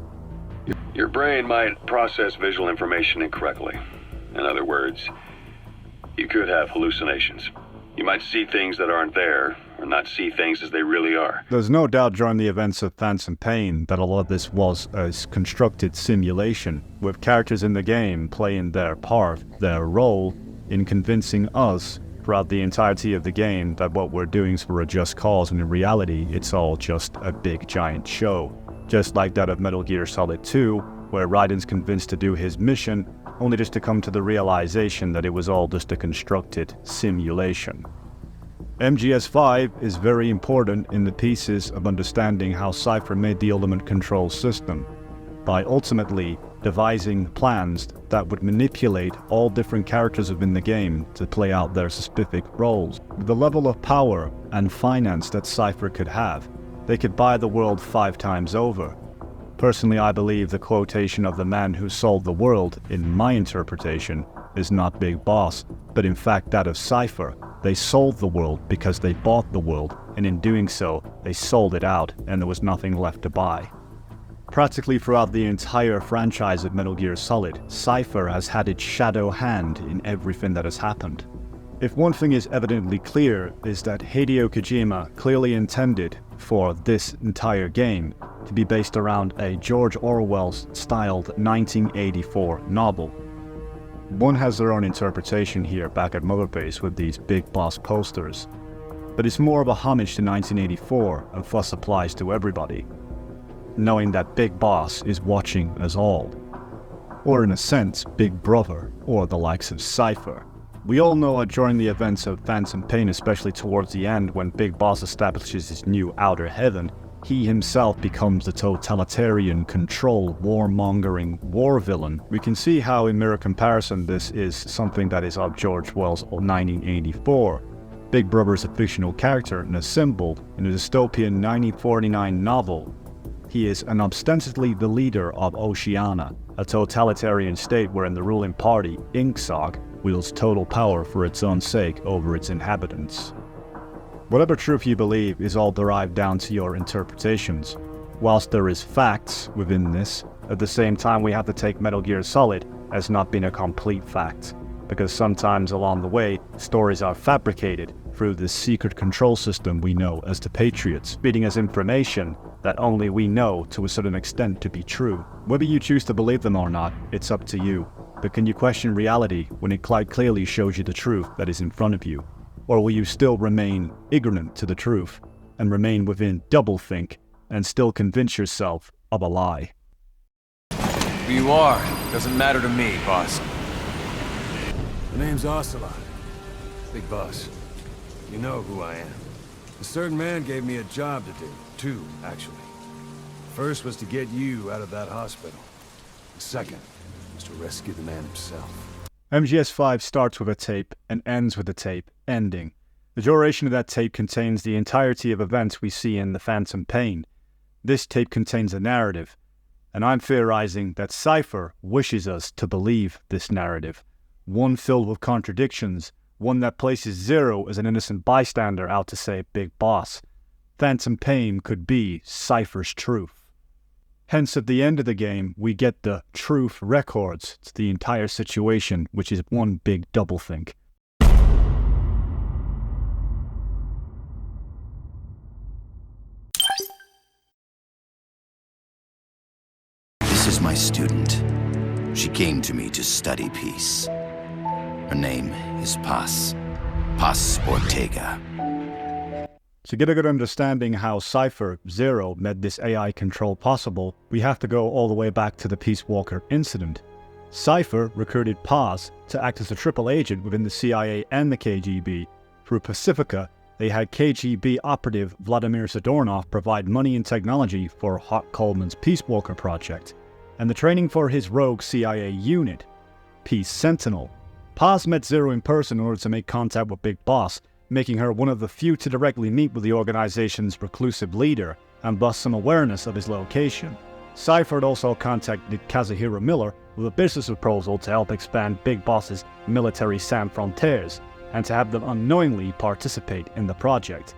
Your brain might process visual information incorrectly. In other words, you could have hallucinations. You might see things that aren't there, or not see things as they really are. There's no doubt during the events of Phantom Pain that a lot of this was a constructed simulation, with characters in the game playing their part, their role, in convincing us throughout the entirety of the game that what we're doing is for a just cause, and in reality, it's all just a big giant show. Just like that of Metal Gear Solid 2, where Raiden's convinced to do his mission, only just to come to the realization that it was all just a constructed simulation. MGS5 is very important in the pieces of understanding how Cypher made the ultimate control system, by ultimately devising plans that would manipulate all different characters within the game to play out their specific roles. With the level of power and finance that Cypher could have, they could buy the world 5 times over. Personally, I believe the quotation of the man who sold the world, in my interpretation, is not Big Boss, but in fact that of Cypher. They sold the world because they bought the world, and in doing so, they sold it out, and there was nothing left to buy. Practically throughout the entire franchise of Metal Gear Solid, Cypher has had its shadow hand in everything that has happened. If one thing is evidently clear, is that Hideo Kojima clearly intended for this entire game to be based around a George Orwell-styled 1984 novel. One has their own interpretation here back at Mother Base with these Big Boss posters, but it's more of a homage to 1984 and thus applies to everybody, knowing that Big Boss is watching us all. Or in a sense, Big Brother, or the likes of Cypher. We all know that during the events of Phantom Pain, especially towards the end when Big Boss establishes his new outer heaven, he himself becomes the totalitarian, control, warmongering war villain. We can see how in mirror comparison this is something that is of George Orwell's 1984. Big Brother is a fictional character and a symbol in a dystopian 1949 novel. He is ostensibly the leader of Oceania, a totalitarian state wherein the ruling party, INCSOC, wields total power for its own sake over its inhabitants. Whatever truth you believe is all derived down to your interpretations. Whilst there is facts within this, at the same time we have to take Metal Gear Solid as not being a complete fact, because sometimes along the way, stories are fabricated through this secret control system we know as the Patriots, feeding us information that only we know to a certain extent to be true. Whether you choose to believe them or not, it's up to you. But can you question reality when it quite clearly shows you the truth that is in front of you? Or will you still remain ignorant to the truth and remain within doublethink and still convince yourself of a lie? Who you are doesn't matter to me, boss. My name's Ocelot. Big Boss. You know who I am. A certain man gave me a job to do. 2, actually. First was to get you out of that hospital. The second was to rescue the man himself. MGS5 starts with a tape and ends with a tape ending. The duration of that tape contains the entirety of events we see in the Phantom Pain. This tape contains a narrative, and I'm theorizing that Cypher wishes us to believe this narrative. One filled with contradictions, one that places Zero as an innocent bystander out to save Big Boss. Phantom Pain could be Cypher's truth. Hence, at the end of the game, we get the truth records to the entire situation, which is one big doublethink. This is my student. She came to me to study peace. Her name is Paz. Paz Ortega. To get a good understanding how Cypher 0 made this AI control possible, we have to go all the way back to the Peace Walker incident. Cypher recruited Paz to act as a triple agent within the CIA and the KGB. Through Pacifica, they had KGB operative Vladimir Zadornov provide money and technology for Hot Coleman's Peace Walker project, and the training for his rogue CIA unit, Peace Sentinel. Paz met Zero in person in order to make contact with Big Boss, making her one of the few to directly meet with the organization's reclusive leader and bust some awareness of his location. Cypher had also contacted Kazuhiro Miller with a business proposal to help expand Big Boss's military sans frontières and to have them unknowingly participate in the project.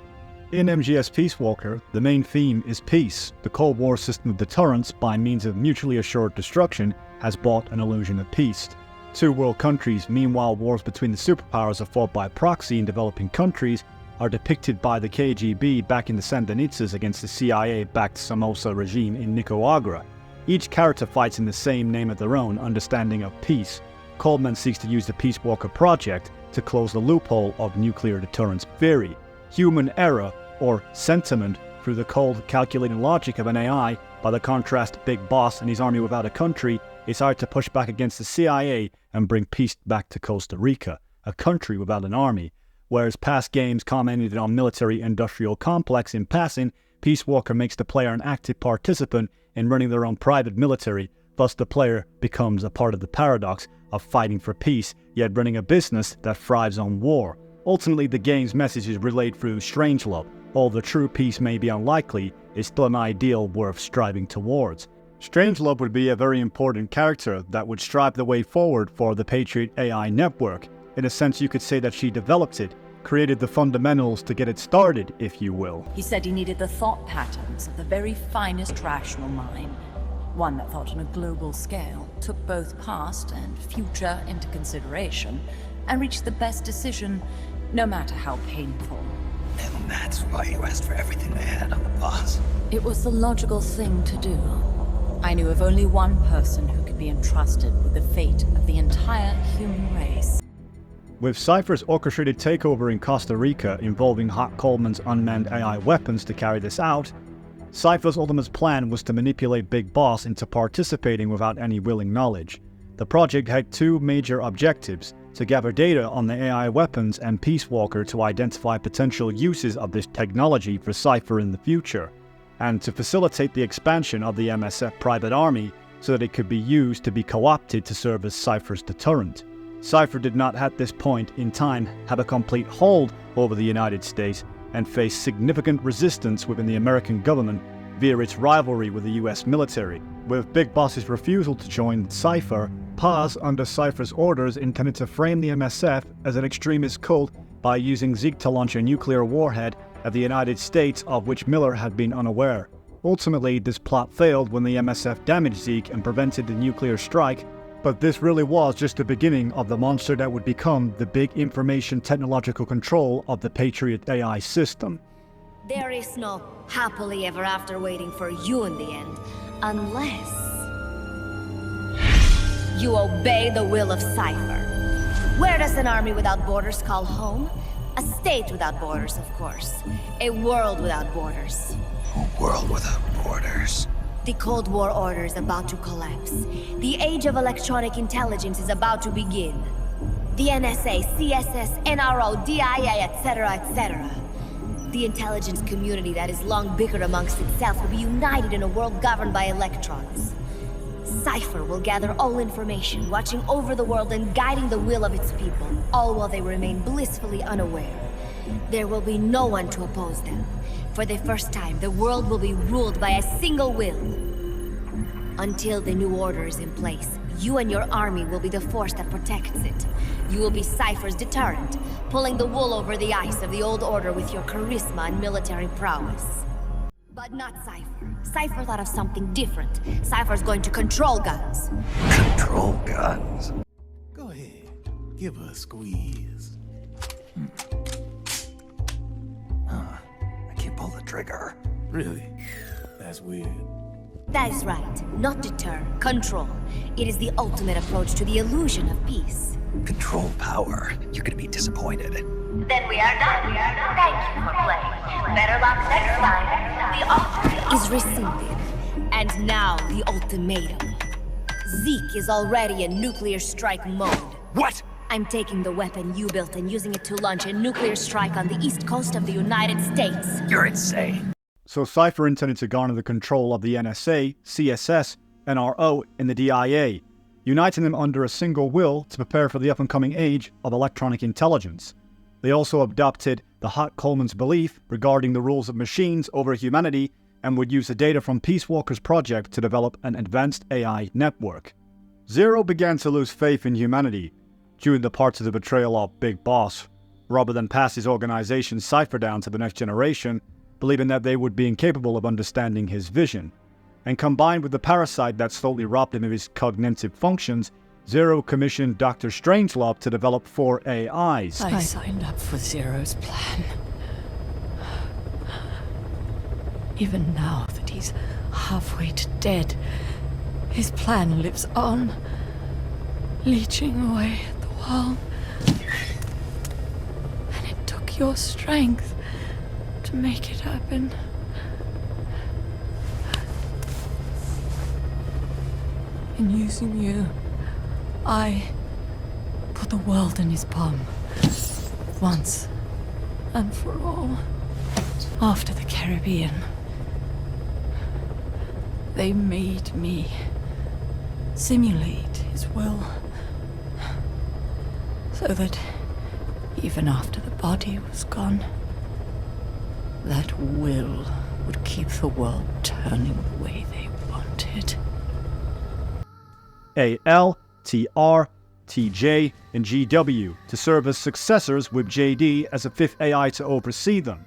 In MGS Peace Walker, the main theme is peace. The Cold War system of deterrence, by means of mutually assured destruction, has brought an illusion of peace. Two world countries, meanwhile wars between the superpowers are fought by proxy in developing countries, are depicted by the KGB backing the Sandinistas against the CIA-backed Somoza regime in Nicaragua. Each character fights in the same name of their own understanding of peace. Coleman seeks to use the Peace Walker project to close the loophole of nuclear deterrence theory. Human error, or sentiment, through the cold, calculating logic of an AI, by the contrast Big Boss and his army without a country, is hard to push back against the CIA and bring peace back to Costa Rica, a country without an army. Whereas past games commented on military-industrial complex in passing, Peace Walker makes the player an active participant in running their own private military, thus the player becomes a part of the paradox of fighting for peace, yet running a business that thrives on war. Ultimately, the game's message is relayed through Strangelove. Although true peace may be unlikely, it's still an ideal worth striving towards. Strangelove would be a very important character that would strive the way forward for the Patriot AI network. In a sense, you could say that she developed it, created the fundamentals to get it started, if you will. He said he needed the thought patterns of the very finest rational mind. One that thought on a global scale, took both past and future into consideration, and reached the best decision, no matter how painful. And that's why you asked for everything they had on the boss. It was the logical thing to do. I knew of only one person who could be entrusted with the fate of the entire human race. With Cypher's orchestrated takeover in Costa Rica involving Hot Coleman's unmanned AI weapons to carry this out, Cypher's ultimate plan was to manipulate Big Boss into participating without any willing knowledge. The project had two major objectives: to gather data on the AI weapons and Peace Walker to identify potential uses of this technology for Cypher in the future, and to facilitate the expansion of the MSF private army so that it could be used to be co-opted to serve as Cypher's deterrent. Cypher did not at this point in time have a complete hold over the United States and faced significant resistance within the American government via its rivalry with the US military. With Big Boss's refusal to join Cypher, Paz, under Cypher's orders, intended to frame the MSF as an extremist cult by using Zeke to launch a nuclear warhead at the United States, of which Miller had been unaware. Ultimately, this plot failed when the MSF damaged Zeke and prevented the nuclear strike, but this really was just the beginning of the monster that would become the big information technological control of the Patriot AI system. There is no happily ever after waiting for you in the end, unless you obey the will of Cypher. Where does an army without borders call home? A state without borders, of course. A world without borders. A world without borders. The Cold War order is about to collapse. The age of electronic intelligence is about to begin. The NSA, CSS, NRO, DIA, etc., etc. The intelligence community that is long bickered amongst itself will be united in a world governed by electrons. Cypher will gather all information, watching over the world and guiding the will of its people, all while they remain blissfully unaware. There will be no one to oppose them. For the first time, the world will be ruled by a single will. Until the new order is in place, you and your army will be the force that protects it. You will be Cypher's deterrent, pulling the wool over the eyes of the old order with your charisma and military prowess. But not Cypher. Cypher thought of something different. Cypher's going to control guns. Control guns? Go ahead. Give her a squeeze. I can't pull the trigger. Really? That's weird. That is right. Not deter, control. It is the ultimate approach to the illusion of peace. Control power. You're gonna be disappointed. Then we are done. Thank you for playing. Better luck next time. The offer is rescinded. And now the ultimatum. Zeke is already in nuclear strike mode. What? I'm taking the weapon you built and using it to launch a nuclear strike on the east coast of the United States. You're insane. So Cypher intended to garner the control of the NSA, CSS, and RO in the DIA, uniting them under a single will to prepare for the up-and-coming age of electronic intelligence. They also adopted the Hot Coleman's belief regarding the rules of machines over humanity and would use the data from Peace Walker's project to develop an advanced AI network. Zero began to lose faith in humanity due in the parts of the betrayal of Big Boss, rather than pass his organization's Cypher down to the next generation, believing that they would be incapable of understanding his vision. And combined with the parasite that slowly robbed him of his cognitive functions, Zero commissioned Dr. Strangelove to develop 4 AIs. I signed up for Zero's plan. Even now that he's halfway to dead, his plan lives on, leeching away at the world. And it took your strength to make it happen. In using you, I put the world in his palm. Once and for all. After the Caribbean, they made me simulate his will. So that even after the body was gone, that will would keep the world turning the way they wanted. AL, TR, TJ, and GW to serve as successors with JD as a 5th AI to oversee them.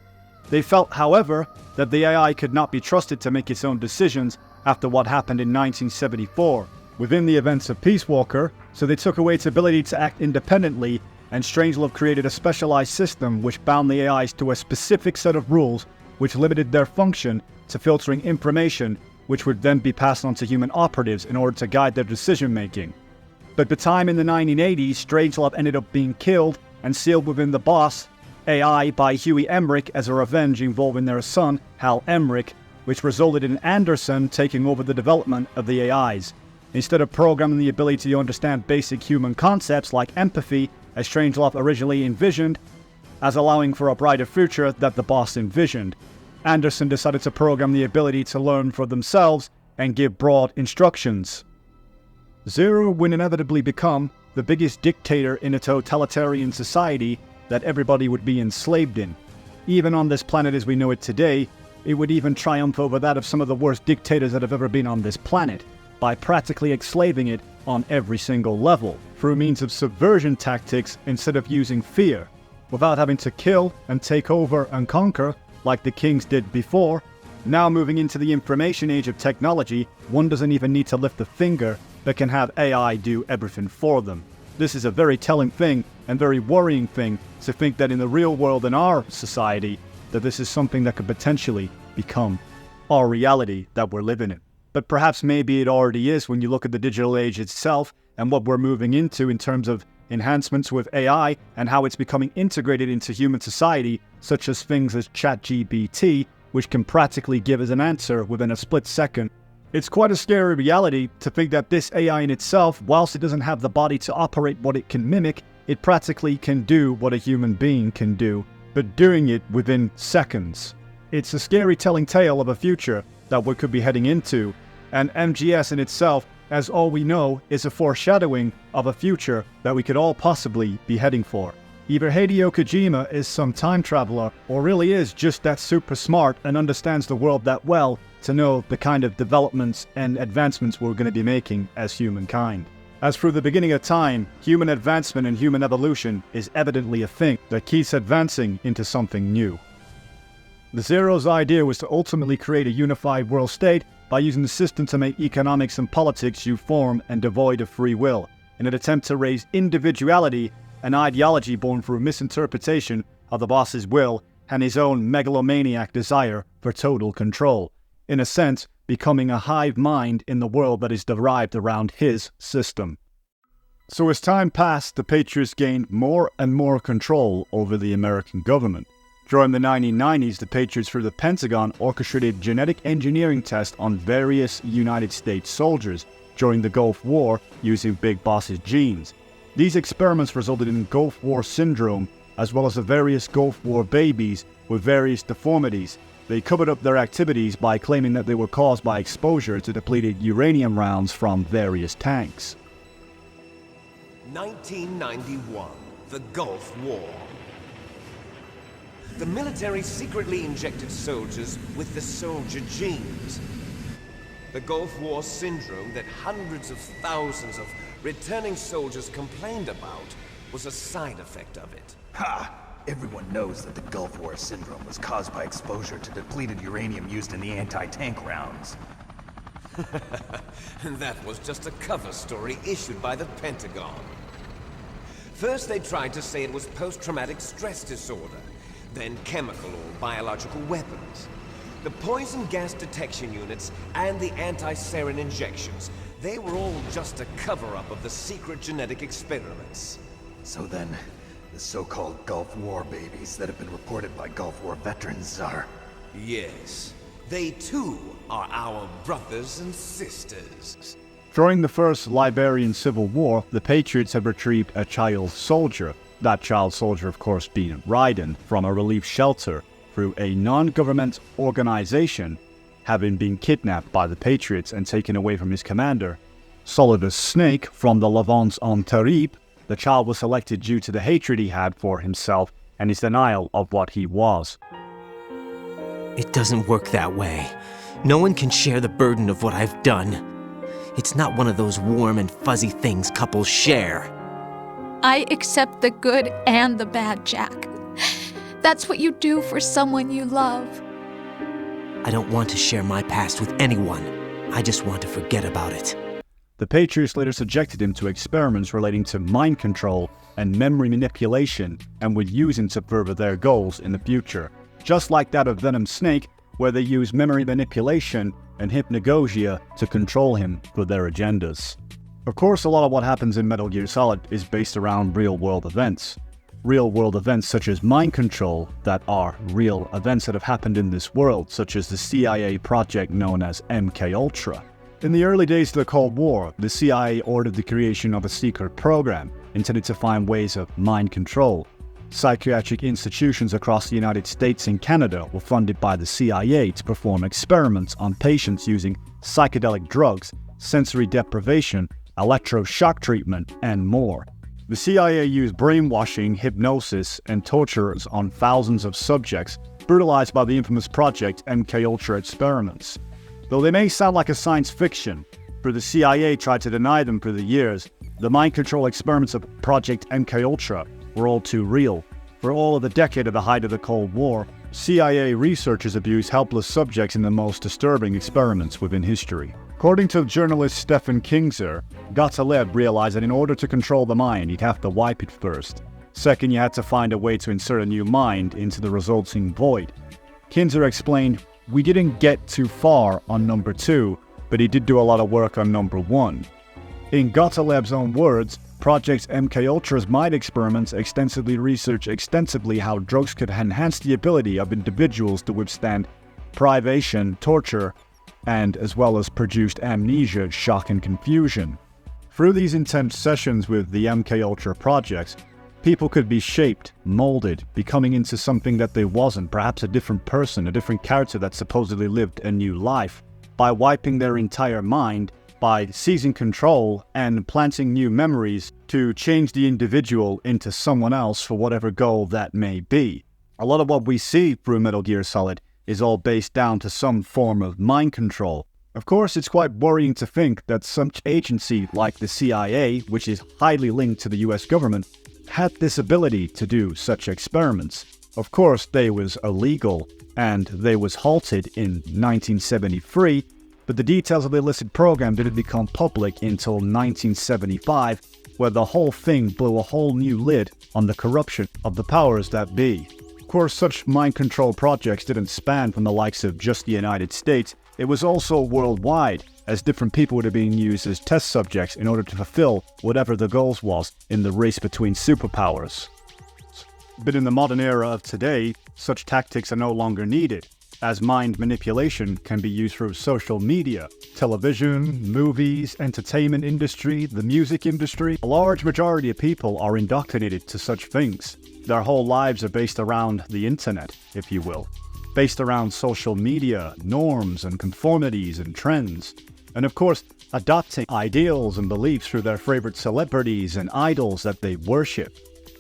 They felt, however, that the AI could not be trusted to make its own decisions after what happened in 1974 within the events of Peace Walker, so they took away its ability to act independently, and Strangelove created a specialized system which bound the AIs to a specific set of rules which limited their function to filtering information which would then be passed on to human operatives in order to guide their decision-making. But by the time in the 1980s, Strangelove ended up being killed and sealed within the Boss AI by Huey Emmerich as a revenge involving their son, Hal Emmerich, which resulted in Anderson taking over the development of the AIs. Instead of programming the ability to understand basic human concepts like empathy, as Strangelove originally envisioned, as allowing for a brighter future that the Boss envisioned, Anderson decided to program the ability to learn for themselves and give broad instructions. Zero would inevitably become the biggest dictator in a totalitarian society that everybody would be enslaved in. Even on this planet as we know it today, it would even triumph over that of some of the worst dictators that have ever been on this planet, by practically enslaving it on every single level, through means of subversion tactics instead of using fear, without having to kill and take over and conquer like the kings did before. Now moving into the information age of technology, one doesn't even need to lift a finger, but can have AI do everything for them. This is a very telling thing and very worrying thing to think that in the real world in our society, that this is something that could potentially become our reality that we're living in. But perhaps maybe it already is when you look at the digital age itself and what we're moving into in terms of enhancements with AI and how it's becoming integrated into human society, such as things as ChatGPT, which can practically give us an answer within a split second. It's quite a scary reality to think that this AI in itself, whilst it doesn't have the body to operate what it can mimic, it practically can do what a human being can do, but doing it within seconds. It's a scary telling tale of a future that we could be heading into, and MGS in itself, as all we know, is a foreshadowing of a future that we could all possibly be heading for. Either Hideo Kojima is some time traveler, or really is just that super smart and understands the world that well to know the kind of developments and advancements we're going to be making as humankind. As through the beginning of time, human advancement and human evolution is evidently a thing that keeps advancing into something new. The Zero's idea was to ultimately create a unified world state by using the system to make economics and politics uniform and devoid of free will, in an attempt to raise individuality, an ideology born through misinterpretation of the boss's will and his own megalomaniac desire for total control. In a sense, becoming a hive mind in the world that is derived around his system. So as time passed, the Patriots gained more and more control over the American government. During the 1990s, the Patriots through the Pentagon orchestrated genetic engineering tests on various United States soldiers during the Gulf War using Big Boss's genes. These experiments resulted in Gulf War syndrome, as well as the various Gulf War babies with various deformities. They covered up their activities by claiming that they were caused by exposure to depleted uranium rounds from various tanks. 1991, the Gulf War. The military secretly injected soldiers with the soldier genes. The Gulf War syndrome that hundreds of thousands of returning soldiers complained about was a side effect of it. Ha! Everyone knows that the Gulf War syndrome was caused by exposure to depleted uranium used in the anti-tank rounds. That was just a cover story issued by the Pentagon. First they tried to say it was post-traumatic stress disorder, then chemical or biological weapons. The poison gas detection units and the anti-sarin injections, they were all just a cover-up of the secret genetic experiments. So then, the so-called Gulf War babies that have been reported by Gulf War veterans are... Yes. They too are our brothers and sisters. During the First Liberian Civil War, the Patriots had retrieved a child soldier, that child soldier of course being Raiden, from a relief shelter through a non-government organization, having been kidnapped by the Patriots and taken away from his commander. Solidus Snake from the Levant-en-Terrible, the child was selected due to the hatred he had for himself and his denial of what he was. It doesn't work that way. No one can share the burden of what I've done. It's not one of those warm and fuzzy things couples share. I accept the good and the bad, Jack. That's what you do for someone you love. I don't want to share my past with anyone. I just want to forget about it. The Patriots later subjected him to experiments relating to mind control and memory manipulation and would use him to further their goals in the future. Just like that of Venom Snake, where they use memory manipulation and hypnagogia to control him for their agendas. Of course, a lot of what happens in Metal Gear Solid is based around real-world events. Real-world events such as mind control that are real events that have happened in this world, such as the CIA project known as MKUltra. In the early days of the Cold War, the CIA ordered the creation of a secret program intended to find ways of mind control. Psychiatric institutions across the United States and Canada were funded by the CIA to perform experiments on patients using psychedelic drugs, sensory deprivation, electroshock treatment, and more. The CIA used brainwashing, hypnosis, and tortures on thousands of subjects, brutalized by the infamous Project MKUltra experiments. Though they may sound like a science fiction, for the CIA tried to deny them for the years, the mind control experiments of Project MKUltra were all too real. For all of the decade of the height of the Cold War, CIA researchers abused helpless subjects in the most disturbing experiments within history. According to journalist Stephen Kingser, Gottlieb realized that in order to control the mind, you'd have to wipe it first. Second, you had to find a way to insert a new mind into the resulting void. Kingser explained, "We didn't get too far on number 2, but he did do a lot of work on number 1. In Gottlieb's own words, Project MKUltra's mind experiments extensively researched how drugs could enhance the ability of individuals to withstand privation, torture, and as well as produced amnesia, shock, and confusion. Through these intense sessions with the MKUltra projects, people could be shaped, molded, becoming into something that they wasn't, perhaps a different person, a different character that supposedly lived a new life, by wiping their entire mind, by seizing control and planting new memories to change the individual into someone else for whatever goal that may be. A lot of what we see through Metal Gear Solid is all based down to some form of mind control. Of course, it's quite worrying to think that some agency like the CIA, which is highly linked to the US government, had this ability to do such experiments. Of course, they was illegal, and they was halted in 1973, but the details of the illicit program didn't become public until 1975, where the whole thing blew a whole new lid on the corruption of the powers that be. Of course, such mind control projects didn't span from the likes of just the United States. It was also worldwide, as different people would have been used as test subjects in order to fulfill whatever the goals was in the race between superpowers. But in the modern era of today, such tactics are no longer needed, as mind manipulation can be used through social media, television, movies, entertainment industry, the music industry. A large majority of people are indoctrinated to such things. Their whole lives are based around the internet, if you will. Based around social media, norms and conformities and trends. And of course, adopting ideals and beliefs through their favorite celebrities and idols that they worship.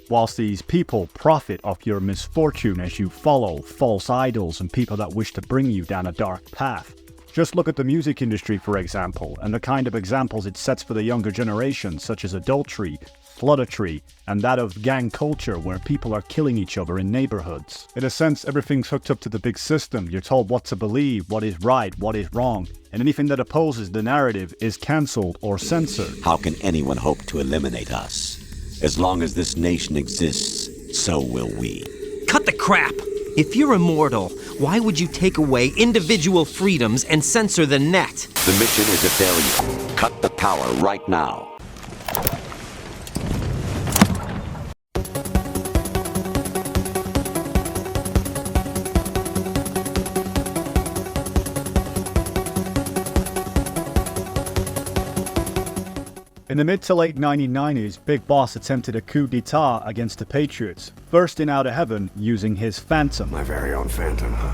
Whilst these people profit off your misfortune as you follow false idols and people that wish to bring you down a dark path. Just look at the music industry, for example, and the kind of examples it sets for the younger generation, such as adultery, sluttery, and that of gang culture where people are killing each other in neighborhoods. In a sense, everything's hooked up to the big system. You're told what to believe, what is right, what is wrong, and anything that opposes the narrative is cancelled or censored. How can anyone hope to eliminate us? As long as this nation exists, so will we. Cut the crap! If you're immortal, why would you take away individual freedoms and censor the net? The mission is a failure. Cut the power right now. In the mid to late 1990s, Big Boss attempted a coup d'etat against the Patriots, bursting out of heaven using his Phantom. My very own Phantom, huh?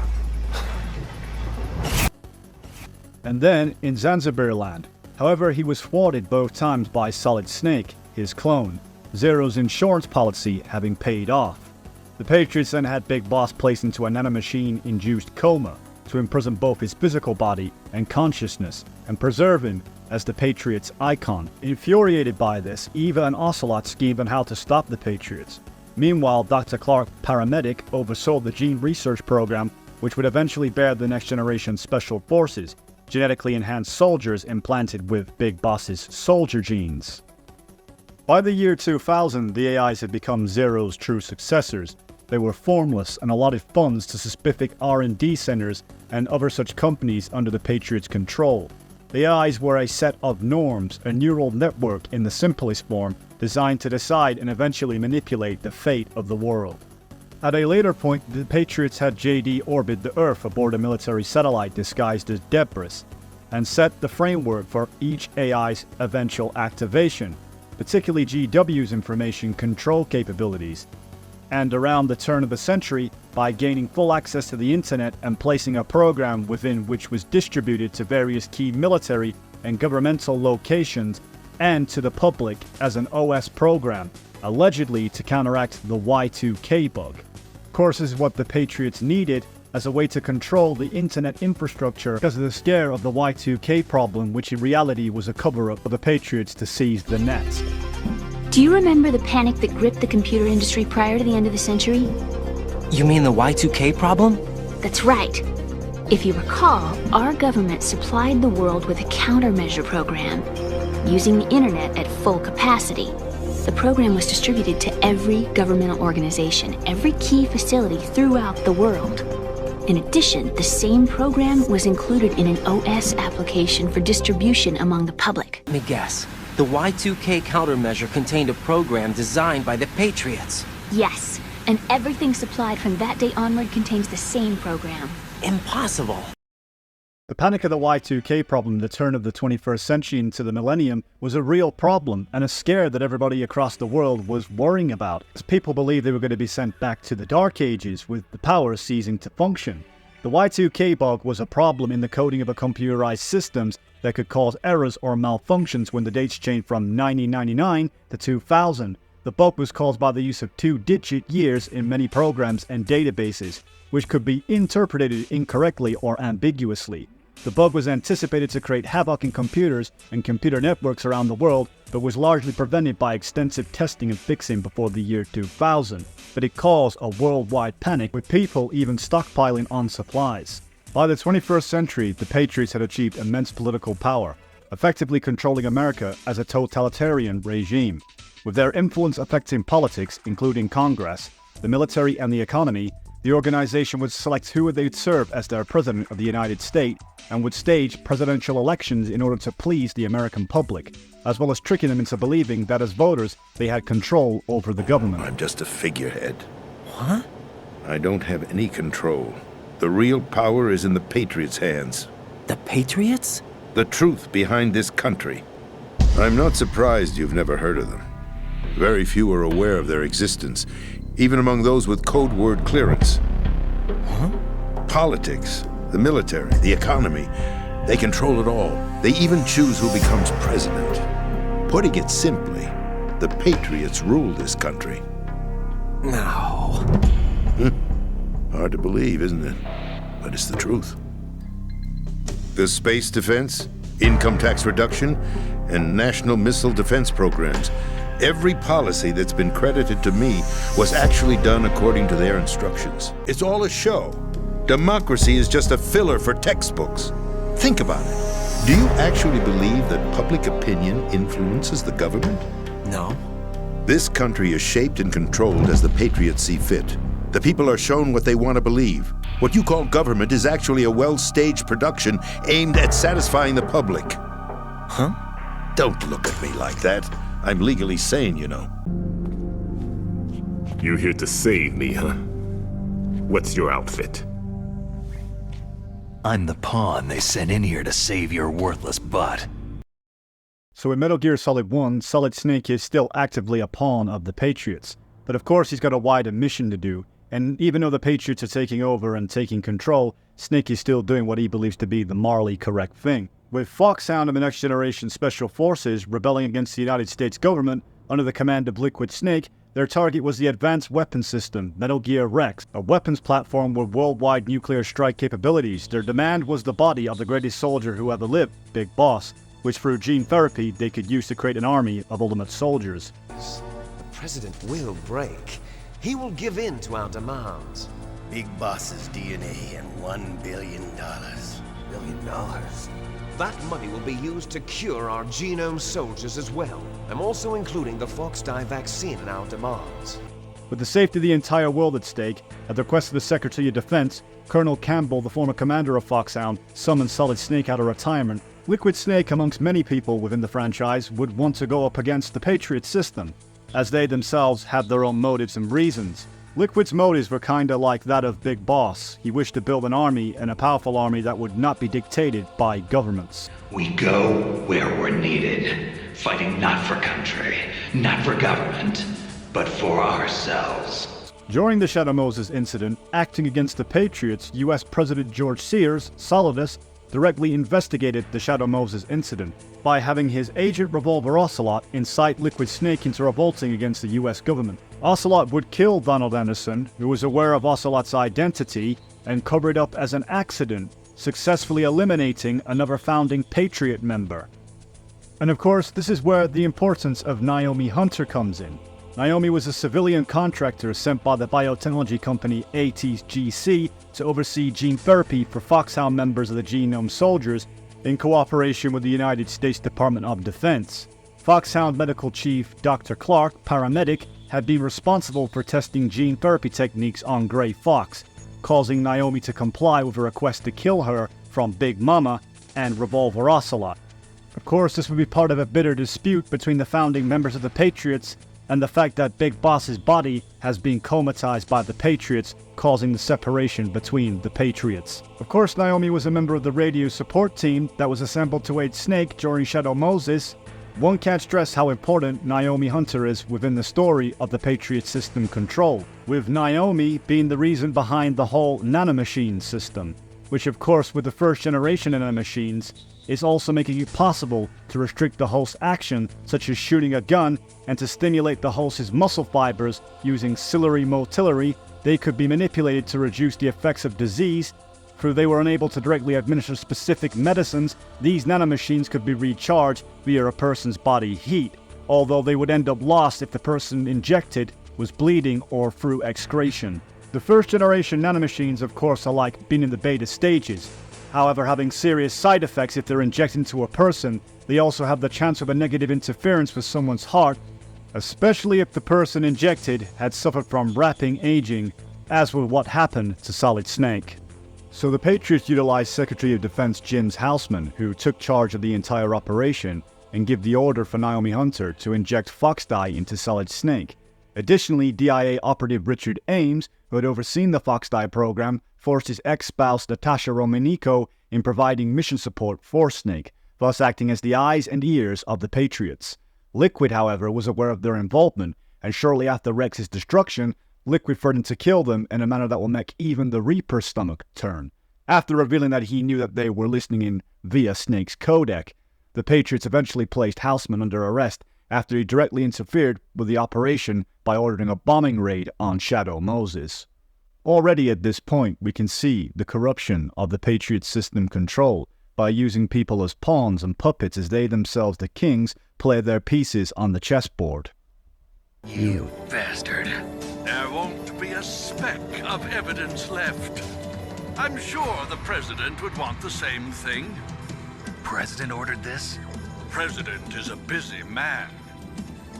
And then in Zanzibar land. However, he was thwarted both times by Solid Snake, his clone, Zero's insurance policy having paid off. The Patriots then had Big Boss placed into a nanomachine-induced coma to imprison both his physical body and consciousness and preserve him as the Patriots' icon. Infuriated by this, Eva and Ocelot schemed on how to stop the Patriots. Meanwhile, Dr. Clark, paramedic, oversaw the gene research program, which would eventually bear the next generation Special Forces, genetically enhanced soldiers implanted with Big Boss's soldier genes. By the year 2000, the AIs had become Zero's true successors. They were formless and allotted funds to specific R&D centers and other such companies under the Patriots' control. The AIs were a set of norms, a neural network in the simplest form, designed to decide and eventually manipulate the fate of the world. At a later point, the Patriots had JD orbit the Earth aboard a military satellite disguised as Debris, and set the framework for each AI's eventual activation, particularly GW's information control capabilities. And around the turn of the century, by gaining full access to the internet and placing a program within which was distributed to various key military and governmental locations and to the public as an OS program, allegedly to counteract the Y2K bug. Of course, this is what the Patriots needed as a way to control the internet infrastructure because of the scare of the Y2K problem, which in reality was a cover-up for the Patriots to seize the net. Do you remember the panic that gripped the computer industry prior to the end of the century? You mean the Y2K problem? That's right. If you recall, our government supplied the world with a countermeasure program, using the internet at full capacity. The program was distributed to every governmental organization, every key facility throughout the world. In addition, the same program was included in an OS application for distribution among the public. Let me guess. The Y2K countermeasure contained a program designed by the Patriots. Yes, and everything supplied from that day onward contains the same program. Impossible. The panic of the Y2K problem in the turn of the 21st century into the millennium was a real problem and a scare that everybody across the world was worrying about, as people believed they were going to be sent back to the Dark Ages with the power ceasing to function. The Y2K bug was a problem in the coding of a computerized systems that could cause errors or malfunctions when the dates changed from 1999 to 2000. The bug was caused by the use of 2-digit years in many programs and databases, which could be interpreted incorrectly or ambiguously. The bug was anticipated to create havoc in computers and computer networks around the world, but was largely prevented by extensive testing and fixing before the year 2000. But it caused a worldwide panic, with people even stockpiling on supplies. By the 21st century, the Patriots had achieved immense political power, effectively controlling America as a totalitarian regime. With their influence affecting politics, including Congress, the military and the economy, The organization would select who they'd serve as their president of the United States and would stage presidential elections in order to please the American public, as well as tricking them into believing that as voters, they had control over the government. I'm just a figurehead. What? I don't have any control. The real power is in the Patriots' hands. The Patriots? The truth behind this country. I'm not surprised you've never heard of them. Very few are aware of their existence, even among those with code word clearance. Huh? Politics, the military, the economy, they control it all. They even choose who becomes president. Putting it simply, the Patriots rule this country. No. Hard to believe, isn't it? But it's the truth. The space defense, income tax reduction, and national missile defense programs. Every policy that's been credited to me was actually done according to their instructions. It's all a show. Democracy is just a filler for textbooks. Think about it. Do you actually believe that public opinion influences the government? No. This country is shaped and controlled as the Patriots see fit. The people are shown what they want to believe. What you call government is actually a well-staged production aimed at satisfying the public. Huh? Don't look at me like that. I'm legally sane, you know. You here to save me, huh? What's your outfit? I'm the pawn they sent in here to save your worthless butt. So in Metal Gear Solid 1, Solid Snake is still actively a pawn of the Patriots. But of course he's got a wider mission to do, and even though the Patriots are taking over and taking control, Snake is still doing what he believes to be the morally correct thing. With Foxhound and the Next Generation Special Forces rebelling against the United States government under the command of Liquid Snake, their target was the Advanced Weapons System, Metal Gear Rex, a weapons platform with worldwide nuclear strike capabilities. Their demand was the body of the greatest soldier who ever lived, Big Boss, which through gene therapy they could use to create an army of ultimate soldiers. The President will break. He will give in to our demands. Big Boss's DNA and $1 billion. $1 billion? That money will be used to cure our genome soldiers as well. I'm also including the Fox-Die vaccine in our demands. With the safety of the entire world at stake, at the request of the Secretary of Defense, Colonel Campbell, the former commander of Foxhound, summoned Solid Snake out of retirement. Liquid Snake, amongst many people within the franchise, would want to go up against the Patriot system, as they themselves had their own motives and reasons. Liquid's motives were kinda like that of Big Boss. He wished to build an army, and a powerful army that would not be dictated by governments. We go where we're needed, fighting not for country, not for government, but for ourselves. During the Shadow Moses incident, acting against the Patriots, US President George Sears, Solidus, directly investigated the Shadow Moses incident by having his agent Revolver Ocelot incite Liquid Snake into revolting against the US government. Ocelot would kill Donald Anderson, who was aware of Ocelot's identity, and cover it up as an accident, successfully eliminating another founding Patriot member. And of course, this is where the importance of Naomi Hunter comes in. Naomi was a civilian contractor sent by the biotechnology company ATGC to oversee gene therapy for Foxhound members of the Genome Soldiers in cooperation with the United States Department of Defense. Foxhound Medical Chief Dr. Clark, paramedic, had been responsible for testing gene therapy techniques on Gray Fox, causing Naomi to comply with a request to kill her from Big Mama and Revolver Ocelot. Of course, this would be part of a bitter dispute between the founding members of the Patriots and the fact that Big Boss's body has been comatized by the Patriots, causing the separation between the Patriots. Of course, Naomi was a member of the radio support team that was assembled to aid Snake during Shadow Moses. One can't stress how important Naomi Hunter is within the story of the Patriot system control, with Naomi being the reason behind the whole nanomachine system, which of course with the first generation nanomachines is also making it possible to restrict the host's action, such as shooting a gun, and to stimulate the host's muscle fibers using ciliary motility. They could be manipulated to reduce the effects of disease. Through they were unable to directly administer specific medicines, these nanomachines could be recharged via a person's body heat, although they would end up lost if the person injected was bleeding or through excretion. The first generation nanomachines of course are like being in the beta stages, however having serious side effects if they're injected into a person. They also have the chance of a negative interference with someone's heart, especially if the person injected had suffered from rapid aging as with what happened to Solid Snake. So the Patriots utilized Secretary of Defense Jens Haussmann, who took charge of the entire operation, and give the order for Naomi Hunter to inject Fox dye into Solid Snake. Additionally, DIA operative Richard Ames, who had overseen the Fox dye program, forced his ex-spouse Natasha Romanico in providing mission support for Snake, thus acting as the eyes and ears of the Patriots. Liquid, however, was aware of their involvement, and shortly after Rex's destruction, Liquid threatened to kill them in a manner that will make even the Reaper's stomach turn. After revealing that he knew that they were listening in via Snake's codec, the Patriots eventually placed Haussmann under arrest after he directly interfered with the operation by ordering a bombing raid on Shadow Moses. Already at this point, we can see the corruption of the Patriots' system control by using people as pawns and puppets as they themselves, the kings, play their pieces on the chessboard. You bastard. There won't be a speck of evidence left. I'm sure the President would want the same thing. President ordered this? President is a busy man.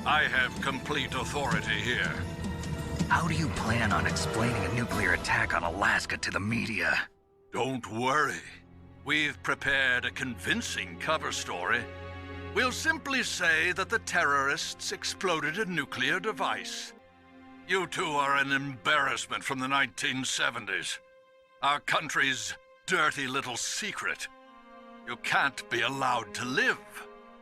I have complete authority here. How do you plan on explaining a nuclear attack on Alaska to the media? Don't worry. We've prepared a convincing cover story. We'll simply say that the terrorists exploded a nuclear device. You two are an embarrassment from the 1970s. Our country's dirty little secret. You can't be allowed to live.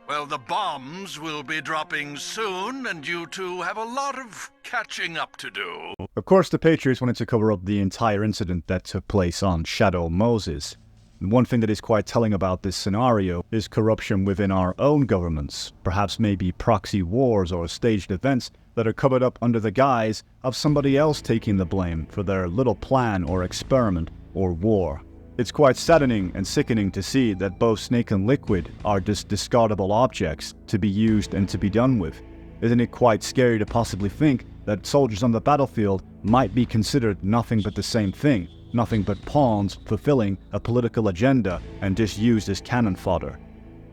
Well, the bombs will be dropping soon, and you two have a lot of catching up to do. Of course, the Patriots wanted to cover up the entire incident that took place on Shadow Moses. And one thing that is quite telling about this scenario is corruption within our own governments, perhaps maybe proxy wars or staged events that are covered up under the guise of somebody else taking the blame for their little plan or experiment or war. It's quite saddening and sickening to see that both Snake and Liquid are just discardable objects to be used and to be done with. Isn't it quite scary to possibly think that soldiers on the battlefield might be considered nothing but the same thing, nothing but pawns fulfilling a political agenda and just used as cannon fodder?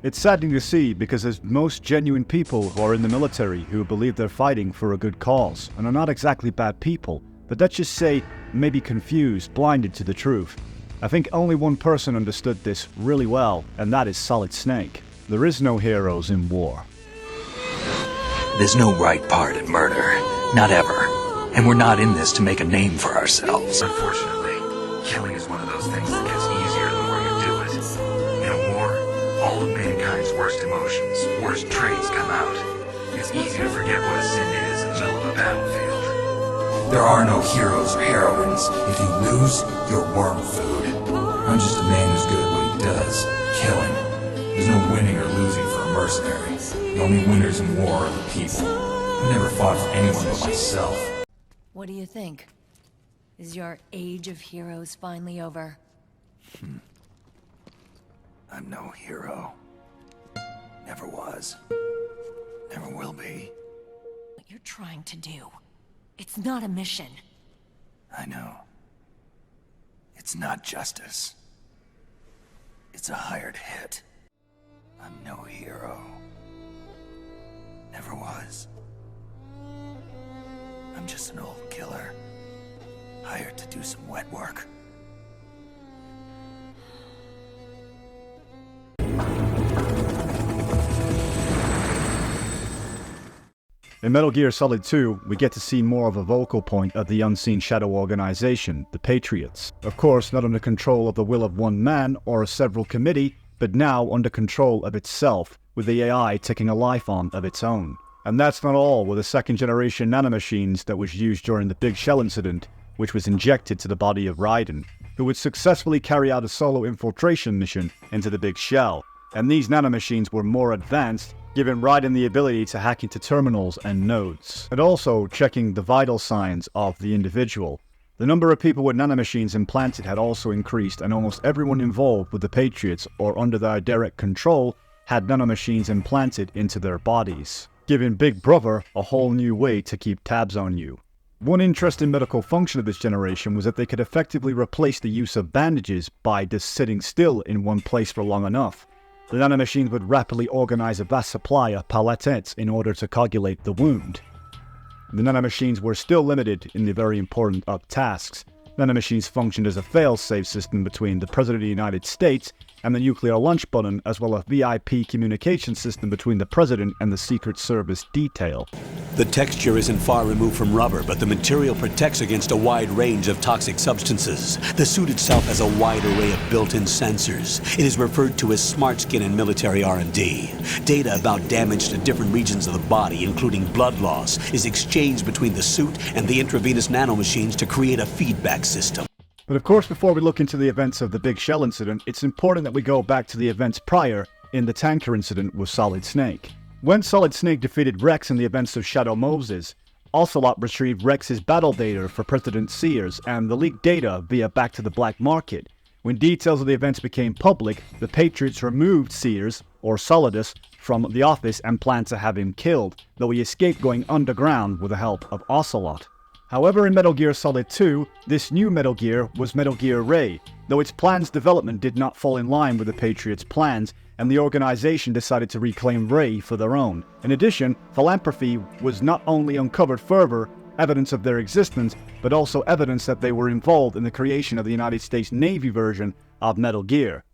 It's saddening to see because there's most genuine people who are in the military who believe they're fighting for a good cause and are not exactly bad people, but let's just say maybe confused, blinded to the truth. I think only one person understood this really well, and that is Solid Snake. There is no heroes in war. There's no right part in murder. Not ever. And we're not in this to make a name for ourselves. Unfortunately, killing is one of those things that gets easier the more you do it. In a war, all of mankind's worst emotions, worst traits come out. It's easy to forget what a sin is in the middle of a battlefield. There are no heroes or heroines. If you lose, you're worm food. I'm just a man who's good at what he does, killing. There's no winning or losing for a mercenary. The only winners in war are the people. I've never fought for anyone but myself. What do you think? Is your age of heroes finally over? I'm no hero. Never was. Never will be. What you're trying to do, it's not a mission. I know. It's not justice. It's a hired hit. I'm no hero. Never was. I'm just an old killer, hired to do some wet work. In Metal Gear Solid 2, we get to see more of a vocal point of the unseen shadow organization, the Patriots. Of course, not under control of the will of one man or a several committee, but now under control of itself, with the AI taking a life on of its own. And that's not all with the second-generation nanomachines that was used during the Big Shell incident, which was injected to the body of Raiden, who would successfully carry out a solo infiltration mission into the Big Shell. And these nanomachines were more advanced, giving Raiden the ability to hack into terminals and nodes, and also checking the vital signs of the individual. The number of people with nanomachines implanted had also increased, and almost everyone involved with the Patriots or under their direct control had nanomachines implanted into their bodies, giving Big Brother a whole new way to keep tabs on you. One interesting medical function of this generation was that they could effectively replace the use of bandages by just sitting still in one place for long enough. The nanomachines would rapidly organize a vast supply of palettes in order to coagulate the wound. the nanomachines were still limited in the very important tasks. Nanomachines functioned as a fail-safe system between the President of the United States and the nuclear launch button, as well as a VIP communication system between the President and the Secret Service detail. The texture isn't far removed from rubber, but the material protects against a wide range of toxic substances. The suit itself has a wide array of built-in sensors. It is referred to as smart skin in military R&D. Data about damage to different regions of the body, including blood loss, is exchanged between the suit and the intravenous nanomachines to create a feedback system. But of course, before we look into the events of the Big Shell incident, it's important that we go back to the events prior in the tanker incident with Solid Snake. When Solid Snake defeated Rex in the events of Shadow Moses, Ocelot retrieved Rex's battle data for President Sears and the leaked data via back to the black market. When details of the events became public, the Patriots removed Sears, or Solidus, from the office and planned to have him killed, though he escaped going underground with the help of Ocelot. However, in Metal Gear Solid 2, this new Metal Gear was Metal Gear Ray, though its plan's development did not fall in line with the Patriots' plans, and the organization decided to reclaim Ray for their own. In addition, philanthropy was not only uncovered further evidence of their existence, but also evidence that they were involved in the creation of the United States Navy version of Metal Gear.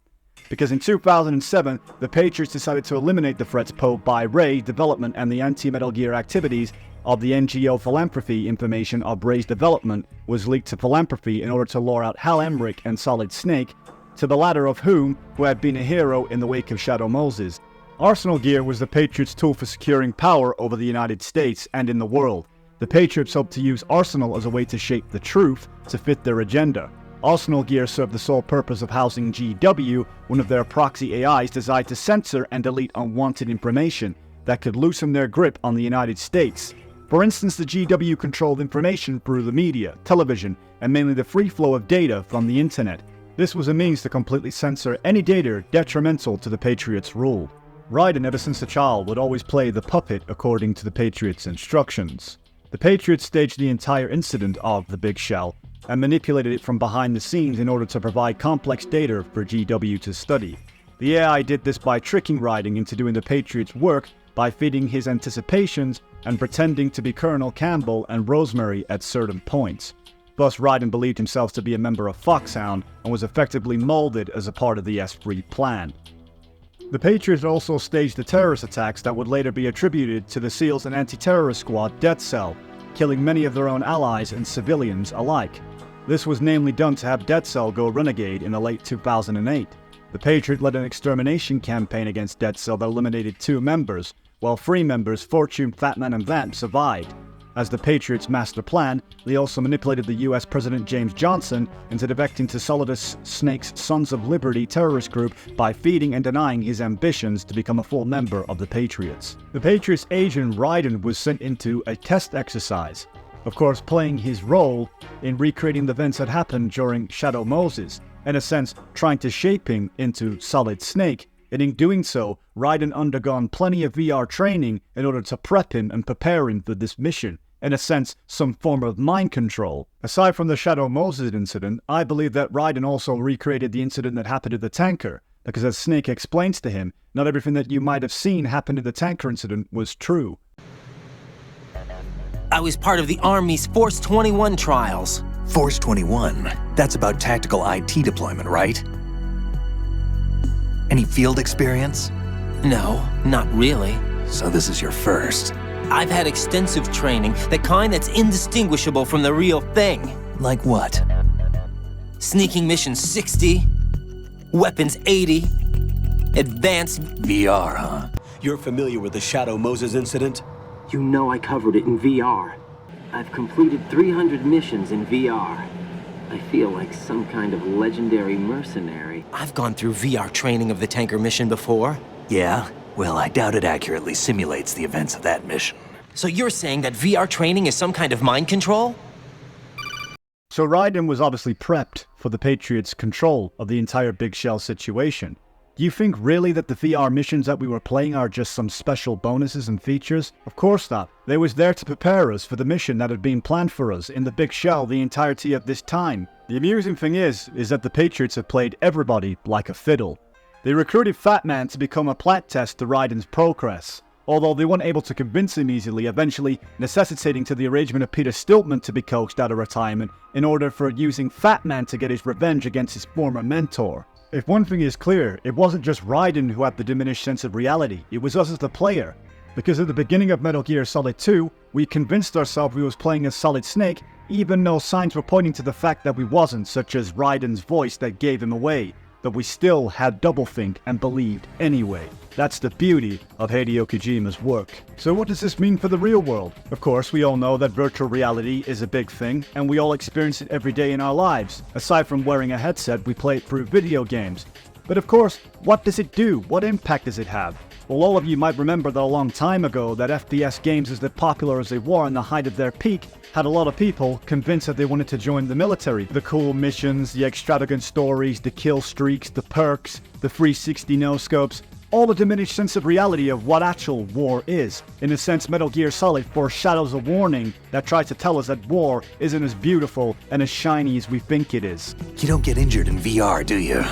Because in 2007, the Patriots decided to eliminate the threats posed by Ray development, and the anti-Metal Gear activities of the NGO philanthropy information of Ray's development was leaked to philanthropy in order to lure out Hal Emmerich and Solid Snake, to the latter of whom who had been a hero in the wake of Shadow Moses. Arsenal Gear was the Patriots' tool for securing power over the United States and in the world. The Patriots hoped to use Arsenal as a way to shape the truth to fit their agenda. Arsenal Gear served the sole purpose of housing GW, one of their proxy AIs designed to censor and delete unwanted information that could loosen their grip on the United States. For instance, the GW controlled information through the media, television, and mainly the free flow of data from the internet. This was a means to completely censor any data detrimental to the Patriots' rule. Raiden, ever since a child, would always play the puppet according to the Patriots' instructions. The Patriots staged the entire incident of the Big Shell and manipulated it from behind the scenes in order to provide complex data for GW to study. The AI did this by tricking Raiden into doing the Patriots' work by feeding his anticipations and pretending to be Colonel Campbell and Rosemary at certain points. Thus, Raiden believed himself to be a member of Foxhound and was effectively molded as a part of the S3 plan. The Patriots also staged the terrorist attacks that would later be attributed to the SEALs and anti-terrorist squad Death Cell, killing many of their own allies and civilians alike. This was namely done to have Death Cell go renegade in the late 2008. The Patriot led an extermination campaign against Death Cell that eliminated 2 members, while 3 members, Fortune, Fatman, and Vamp, survived. As the Patriots' master plan, they also manipulated the US President James Johnson into defecting to Solidus Snake's Sons of Liberty terrorist group by feeding and denying his ambitions to become a full member of the Patriots. The Patriots' agent Raiden was sent into a test exercise, of course playing his role in recreating the events that happened during Shadow Moses, in a sense trying to shape him into Solid Snake, and in doing so, Raiden undergone plenty of VR training in order to prep him and prepare him for this mission. In a sense, some form of mind control. Aside from the Shadow Moses incident, I believe that Raiden also recreated the incident that happened to the tanker, because as Snake explains to him, not everything that you might have seen happen in the tanker incident was true. I was part of the Army's Force 21 trials. Force 21? That's about tactical IT deployment, right? Any field experience? No, not really. So this is your first. I've had extensive training, the kind that's indistinguishable from the real thing. Like what? Sneaking mission 60, weapons 80, advanced... VR, huh? You're familiar with the Shadow Moses incident? You know I covered it in VR. I've completed 300 missions in VR. I feel like some kind of legendary mercenary. I've gone through VR training of the tanker mission before. Yeah? Well, I doubt it accurately simulates the events of that mission. So you're saying that VR training is some kind of mind control? So Raiden was obviously prepped for the Patriots' control of the entire Big Shell situation. Do you think really that the VR missions that we were playing are just some special bonuses and features? Of course not. They was there to prepare us for the mission that had been planned for us in the Big Shell the entirety of this time. The amusing thing is that the Patriots have played everybody like a fiddle. They recruited Fat Man to become a plat test to Raiden's progress. although they weren't able to convince him easily, eventually necessitating to the arrangement of Peter Stiltman to be coaxed out of retirement in order for using Fat Man to get his revenge against his former mentor. If one thing is clear, it wasn't just Raiden who had the diminished sense of reality, it was us as the player. Because at the beginning of Metal Gear Solid 2, we convinced ourselves we was playing as Solid Snake, even though signs were pointing to the fact that we wasn't, such as Raiden's voice that gave him away. But we still had doublethink and believed anyway. That's the beauty of Hideo Kojima's work. So what does this mean for the real world? Of course, we all know that virtual reality is a big thing, and we all experience it every day in our lives. Aside from wearing a headset, we play it through video games. But of course, what does it do? What impact does it have? Well, all of you might remember that a long time ago that FPS games, as popular as they were in the height of their peak, had a lot of people convinced that they wanted to join the military. The cool missions, the extravagant stories, the kill streaks, the perks, the 360 no-scopes, all the diminished sense of reality of what actual war is. In a sense, Metal Gear Solid foreshadows a warning that tries to tell us that war isn't as beautiful and as shiny as we think it is. You don't get injured in VR, do you?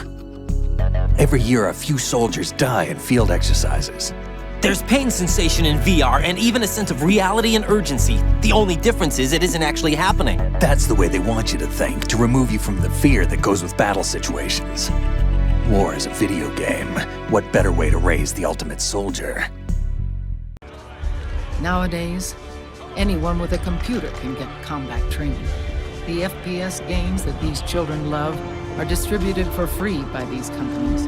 Every year, a few soldiers die in field exercises. There's pain sensation in VR and even a sense of reality and urgency. The only difference is it isn't actually happening. That's the way they want you to think, to remove you from the fear that goes with battle situations. War is a video game. What better way to raise the ultimate soldier? Nowadays, anyone with a computer can get combat training. The FPS games that these children love are distributed for free by these companies.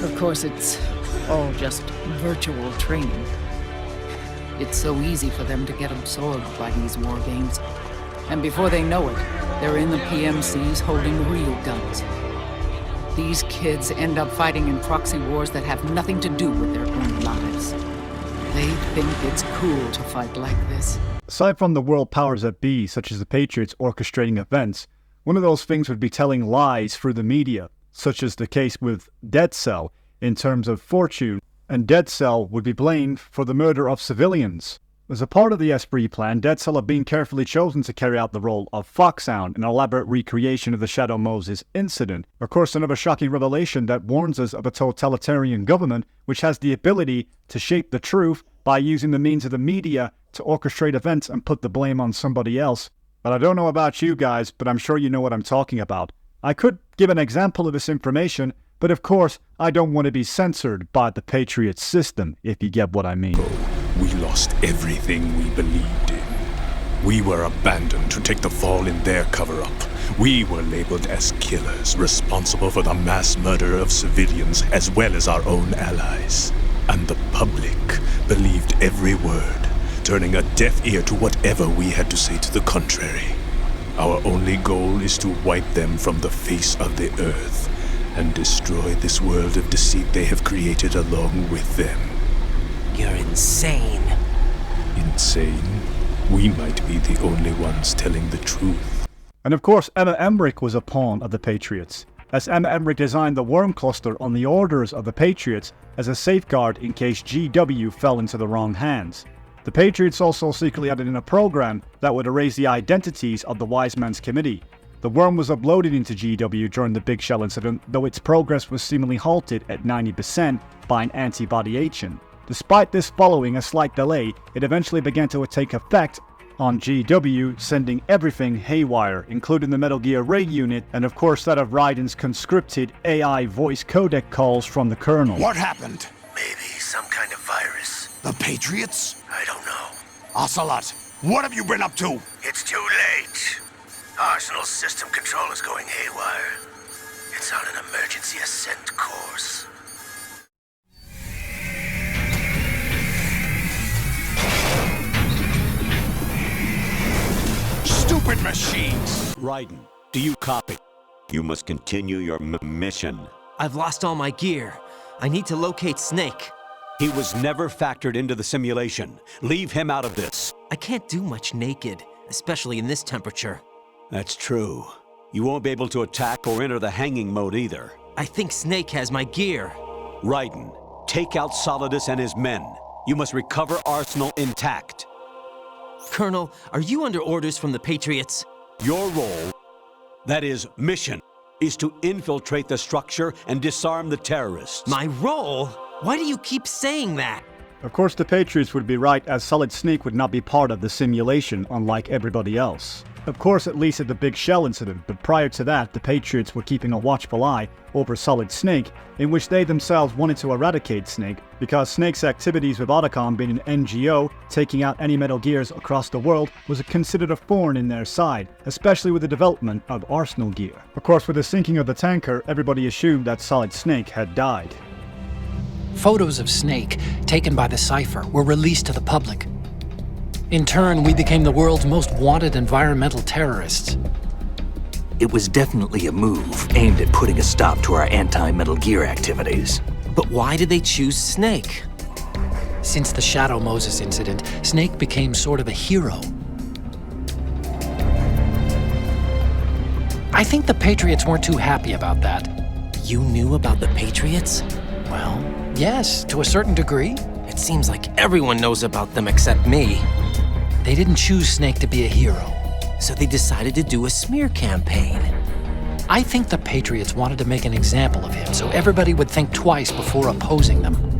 Of course, it's all just virtual training. It's so easy for them to get absorbed by these war games. And before they know it, they're in the PMCs holding real guns. These kids end up fighting in proxy wars that have nothing to do with their own lives. They think it's cool to fight like this. Aside from the world powers that be, such as the Patriots orchestrating events, one of those things would be telling lies through the media, such as the case with Dead Cell in terms of Fortune, and Dead Cell would be blamed for the murder of civilians. As a part of the Esprit plan, Dead Cell had been carefully chosen to carry out the role of Foxhound, an elaborate recreation of the Shadow Moses incident. Of course, another shocking revelation that warns us of a totalitarian government which has the ability to shape the truth by using the means of the media to orchestrate events and put the blame on somebody else. But I don't know about you guys, but I'm sure you know what I'm talking about. I could give an example of this information, but of course, I don't want to be censored by the Patriot system, if you get what I mean. We lost everything we believed in. We were abandoned to take the fall in their cover-up. We were labeled as killers, responsible for the mass murder of civilians as well as our own allies. And the public believed every word, turning a deaf ear to whatever we had to say to the contrary. Our only goal is to wipe them from the face of the earth and destroy this world of deceit they have created along with them. You're insane. Insane? We might be the only ones telling the truth. And of course, Emma Emmerich was a pawn of the Patriots, as Emma Emmerich designed the worm cluster on the orders of the Patriots as a safeguard in case GW fell into the wrong hands. The Patriots also secretly added in a program that would erase the identities of the Wise Man's Committee. The worm was uploaded into GW during the Big Shell incident, though its progress was seemingly halted at 90% by an antibody agent. Despite this following a slight delay, it eventually began to take effect on GW, sending everything haywire, including the Metal Gear Ray unit, and of course that of Raiden's conscripted AI voice codec calls from the Colonel. What happened? Maybe some kind of virus. The Patriots? I don't know. Ocelot, what have you been up to? It's too late. Arsenal's system control is going haywire. It's on an emergency ascent course. Stupid machines! Raiden, do you copy? You must continue your mission. I've lost all my gear. I need to locate Snake. He was never factored into the simulation. Leave him out of this. I can't do much naked, especially in this temperature. That's true. You won't be able to attack or enter the hanging mode either. I think Snake has my gear. Raiden, take out Solidus and his men. You must recover Arsenal intact. Colonel, are you under orders from the Patriots? Your role, that is, mission, is to infiltrate the structure and disarm the terrorists. My role? Why do you keep saying that? Of course, the Patriots would be right, as Solid Snake would not be part of the simulation, unlike everybody else. Of course, at least at the Big Shell incident, but prior to that, the Patriots were keeping a watchful eye over Solid Snake, in which they themselves wanted to eradicate Snake, because Snake's activities with Otacon being an NGO, taking out any Metal Gears across the world, was considered a thorn in their side, especially with the development of Arsenal gear. Of course, with the sinking of the tanker, everybody assumed that Solid Snake had died. Photos of Snake, taken by the Cypher, were released to the public. In turn, we became the world's most wanted environmental terrorists. It was definitely a move aimed at putting a stop to our anti-Metal Gear activities. But why did they choose Snake? Since the Shadow Moses incident, Snake became sort of a hero. I think the Patriots weren't too happy about that. You knew about the Patriots? Well, yes, to a certain degree. It seems like everyone knows about them except me. They didn't choose Snake to be a hero. So they decided to do a smear campaign. I think the Patriots wanted to make an example of him, so everybody would think twice before opposing them.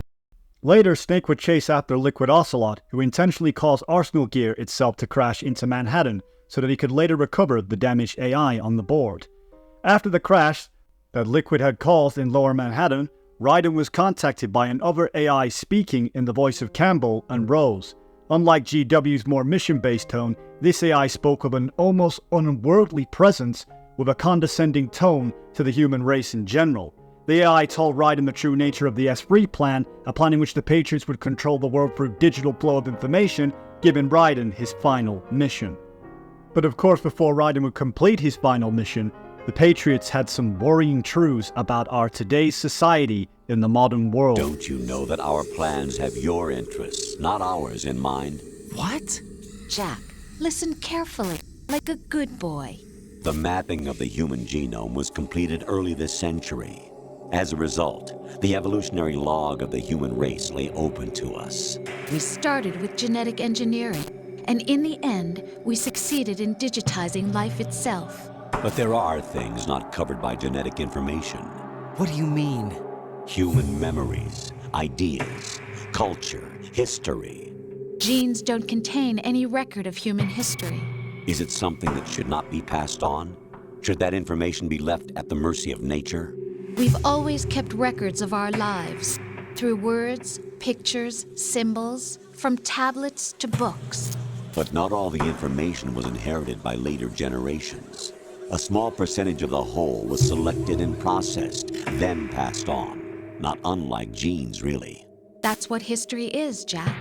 Later, Snake would chase after Liquid Ocelot, who intentionally caused Arsenal gear itself to crash into Manhattan, so that he could later recover the damaged AI on the board. After the crash that Liquid had caused in Lower Manhattan, Raiden was contacted by another AI speaking in the voice of Campbell and Rose. Unlike GW's more mission-based tone, this AI spoke of an almost unworldly presence with a condescending tone to the human race in general. The AI told Raiden the true nature of the S3 plan, a plan in which the Patriots would control the world through digital flow of information, giving Raiden his final mission. But of course, before Raiden would complete his final mission, the Patriots had some worrying truths about our today's society in the modern world. Don't you know that our plans have your interests, not ours, in mind? What? Jack, listen carefully, like a good boy. The mapping of the human genome was completed early this century. As a result, the evolutionary log of the human race lay open to us. We started with genetic engineering, and in the end, we succeeded in digitizing life itself. But there are things not covered by genetic information. What do you mean? Human memories, ideas, culture, history. Genes don't contain any record of human history. Is it something that should not be passed on? Should that information be left at the mercy of nature? We've always kept records of our lives, through words, pictures, symbols, from tablets to books. But not all the information was inherited by later generations. A small percentage of the whole was selected and processed, then passed on. Not unlike genes, really. That's what history is, Jack.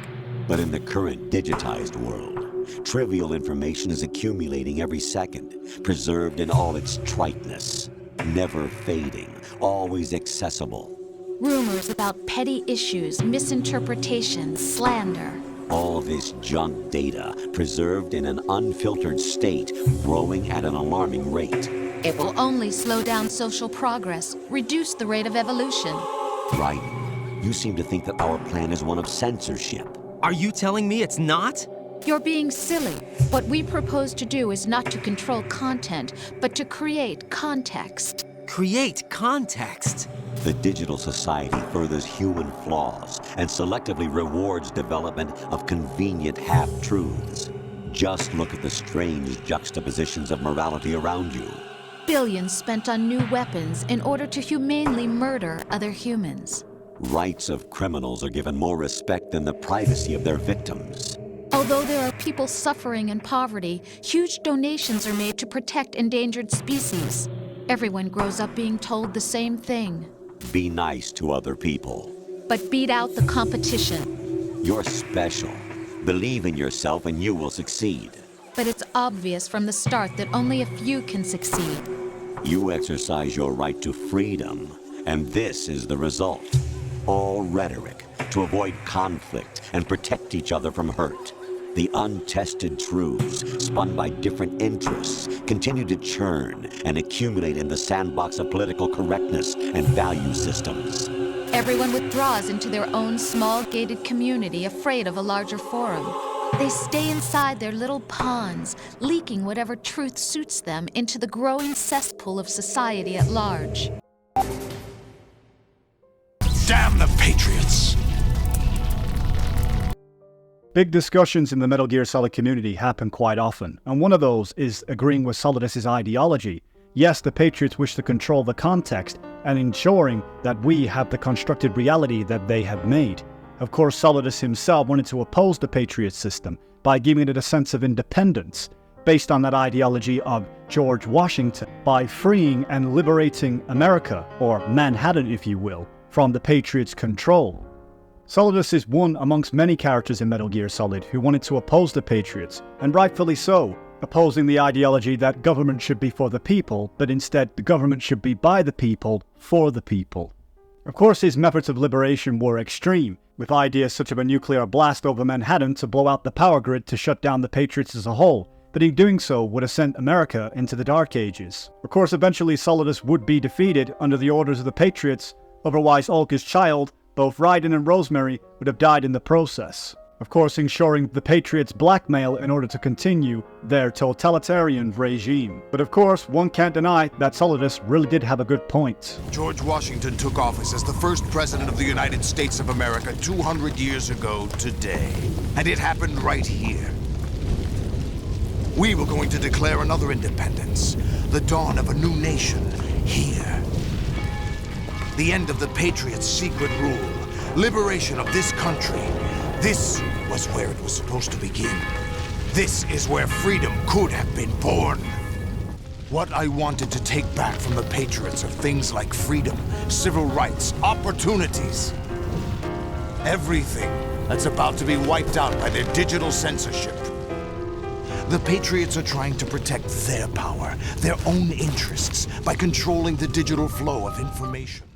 But in the current digitized world, trivial information is accumulating every second, preserved in all its triteness, never fading, always accessible. Rumors about petty issues, misinterpretations, slander. All this junk data, preserved in an unfiltered state, growing at an alarming rate. It will only slow down social progress, reduce the rate of evolution. Right. You seem to think that our plan is one of censorship. Are you telling me it's not? You're being silly. What we propose to do is not to control content, but to create context. Create context? The digital society furthers human flaws and selectively rewards development of convenient half-truths. Just look at the strange juxtapositions of morality around you. Billions spent on new weapons in order to humanely murder other humans. Rights of criminals are given more respect than the privacy of their victims. Although there are people suffering in poverty, huge donations are made to protect endangered species. Everyone grows up being told the same thing. Be nice to other people. But beat out the competition. You're special. Believe in yourself and you will succeed. But it's obvious from the start that only a few can succeed. You exercise your right to freedom, and this is the result. All rhetoric to avoid conflict and protect each other from hurt. The untested truths, spun by different interests, continue to churn and accumulate in the sandbox of political correctness and value systems. Everyone withdraws into their own small gated community, afraid of a larger forum. They stay inside their little ponds, leaking whatever truth suits them into the growing cesspool of society at large. Damn the Patriots! Big discussions in the Metal Gear Solid community happen quite often, and one of those is agreeing with Solidus' ideology. Yes, the Patriots wish to control the context and ensuring that we have the constructed reality that they have made. Of course, Solidus himself wanted to oppose the Patriot system by giving it a sense of independence, based on that ideology of George Washington, by freeing and liberating America, or Manhattan if you will, from the Patriots' control. Solidus is one amongst many characters in Metal Gear Solid who wanted to oppose the Patriots, and rightfully so, opposing the ideology that government should be for the people, but instead the government should be by the people, for the people. Of course, his methods of liberation were extreme, with ideas such as a nuclear blast over Manhattan to blow out the power grid to shut down the Patriots as a whole, but in doing so would have sent America into the Dark Ages. Of course, eventually Solidus would be defeated under the orders of the Patriots, otherwise Olga's child, both Raiden and Rosemary, would have died in the process. Of course, ensuring the Patriots' blackmail in order to continue their totalitarian regime. But of course, one can't deny that Solidus really did have a good point. George Washington took office as the first president of the United States of America 200 years ago today. And it happened right here. We were going to declare another independence, the dawn of a new nation, here. The end of the Patriots' secret rule, liberation of this country. This was where it was supposed to begin. This is where freedom could have been born. What I wanted to take back from the Patriots are things like freedom, civil rights, opportunities. Everything that's about to be wiped out by their digital censorship. The Patriots are trying to protect their power, their own interests, by controlling the digital flow of information.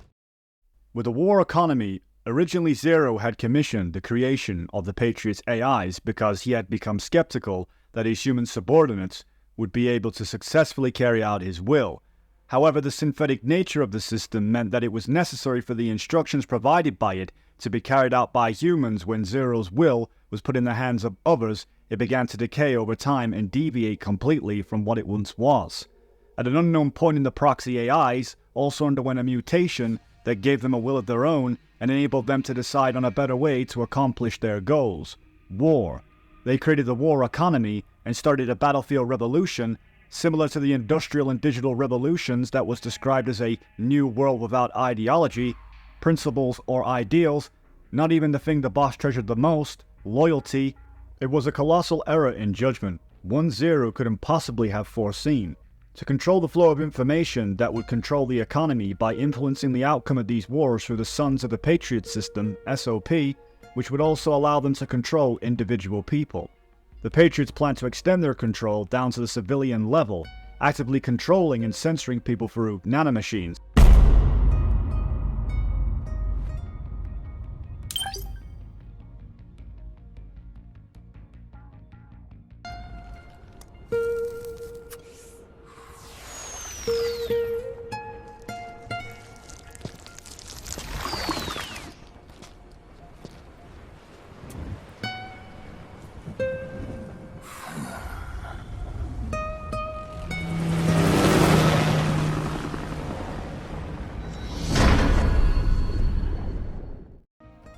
With the war economy, originally Zero had commissioned the creation of the Patriots' AIs because he had become skeptical that his human subordinates would be able to successfully carry out his will. However, the synthetic nature of the system meant that it was necessary for the instructions provided by it to be carried out by humans. When Zero's will was put in the hands of others, it began to decay over time and deviate completely from what it once was. At an unknown point in the proxy AIs also underwent a mutation that gave them a will of their own and enabled them to decide on a better way to accomplish their goals. War. They created the war economy and started a battlefield revolution similar to the industrial and digital revolutions that was described as a new world without ideology, principles or ideals, not even the thing the boss treasured the most, loyalty. It was a colossal error in judgment, one Zero couldn't possibly have foreseen. To control the flow of information that would control the economy by influencing the outcome of these wars through the Sons of the Patriot system, SOP, which would also allow them to control individual people. The Patriots plan to extend their control down to the civilian level, actively controlling and censoring people through nanomachines.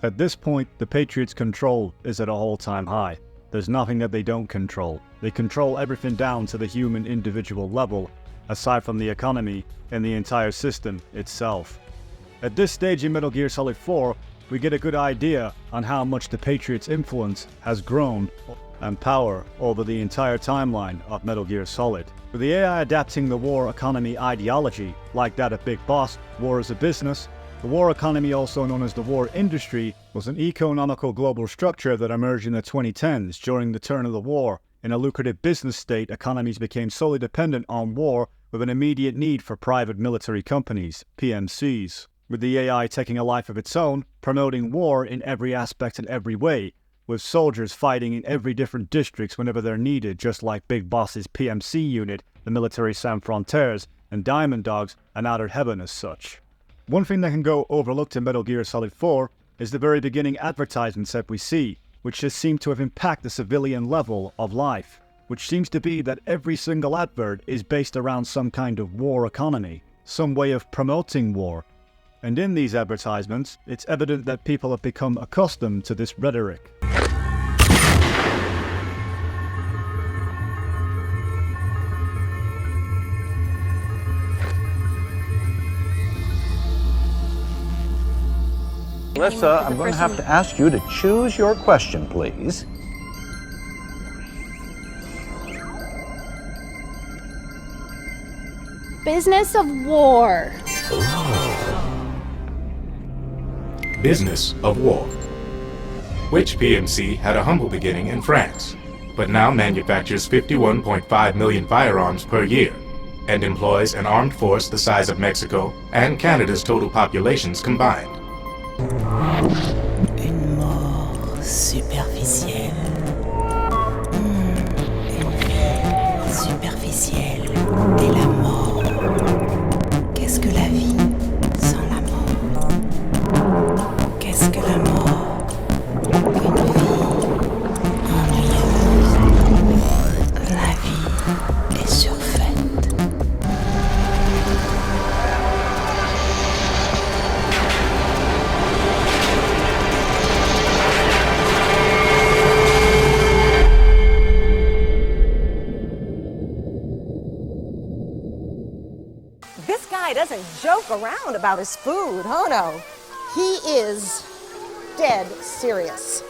At this point, the Patriots' control is at an all-time high. There's nothing that they don't control. They control everything down to the human individual level, aside from the economy and the entire system itself. At this stage in Metal Gear Solid 4, we get a good idea on how much the Patriots' influence has grown and power over the entire timeline of Metal Gear Solid. With the AI adapting the war economy ideology, like that of Big Boss, war is a business, the war economy, also known as the war industry, was an economical global structure that emerged in the 2010s during the turn of the war. In a lucrative business state, economies became solely dependent on war with an immediate need for private military companies, PMCs. With the AI taking a life of its own, promoting war in every aspect and every way, with soldiers fighting in every different districts whenever they're needed, just like Big Boss's PMC unit, the Military Sans Frontières, and Diamond Dogs, and Outer Heaven as such. One thing that can go overlooked in Metal Gear Solid 4 is the very beginning advertisements that we see, which just seem to have impacted the civilian level of life, which seems to be that every single advert is based around some kind of war economy, some way of promoting war. And in these advertisements, it's evident that people have become accustomed to this rhetoric. Melissa, I'm going to have to ask you to choose your question, please. Business of war. Business of war. Which PMC had a humble beginning in France, but now manufactures 51.5 million firearms per year, and employs an armed force the size of Mexico and Canada's total populations combined. Une mort superficielle. Une vie superficielle. Et la mort. Qu'est-ce que la vie sans la mort? Qu'est-ce que la mort? Une vie ennuyeuse. La vie est surfaite. This guy doesn't joke around about his food, oh no. He is dead serious.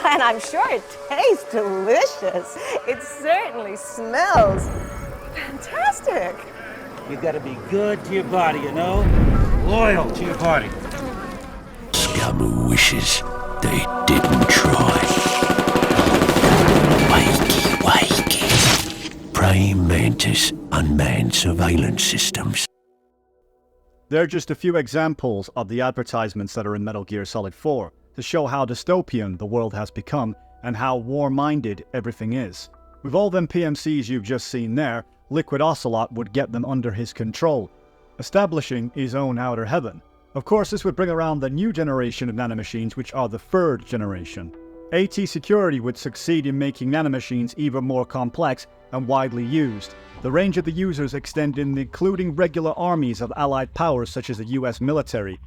And I'm sure it tastes delicious. It certainly smells fantastic. You gotta be good to your body, you know? Loyal to your body. Scum who wishes they didn't try. Wakey, wakey. Praying mantis unmanned surveillance systems. They're just a few examples of the advertisements that are in Metal Gear Solid 4 to show how dystopian the world has become and how war-minded everything is. With all them PMCs you've just seen there, Liquid Ocelot would get them under his control, establishing his own outer heaven. Of course, this would bring around the new generation of nanomachines, which are the third generation. AT Security would succeed in making nanomachines even more complex and widely used. The range of the users extended including regular armies of allied powers such as the US military,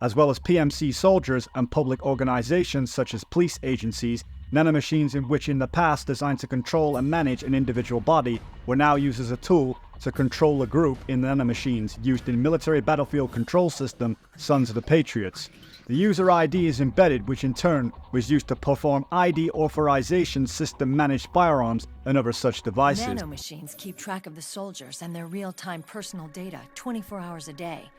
as well as PMC soldiers and public organizations such as police agencies. Nanomachines in which in the past designed to control and manage an individual body were now used as a tool to control a group in nanomachines used in military battlefield control system Sons of the Patriots. The user ID is embedded, which in turn was used to perform ID authorization system managed firearms and other such devices. Nanomachines keep track of the soldiers and their real-time personal data 24 hours a day.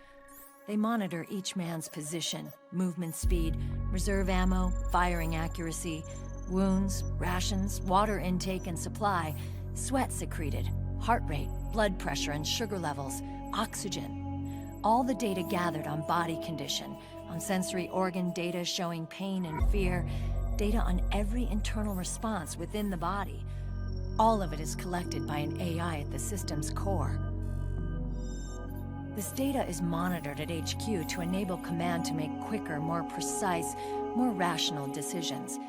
They monitor each man's position, movement speed, reserve ammo, firing accuracy, wounds, rations, water intake and supply, sweat secreted, heart rate, blood pressure and sugar levels, oxygen. All the data gathered on body condition, on sensory organ data showing pain and fear, data on every internal response within the body. All of it is collected by an AI at the system's core. This data is monitored at HQ to enable command to make quicker, more precise, more rational decisions.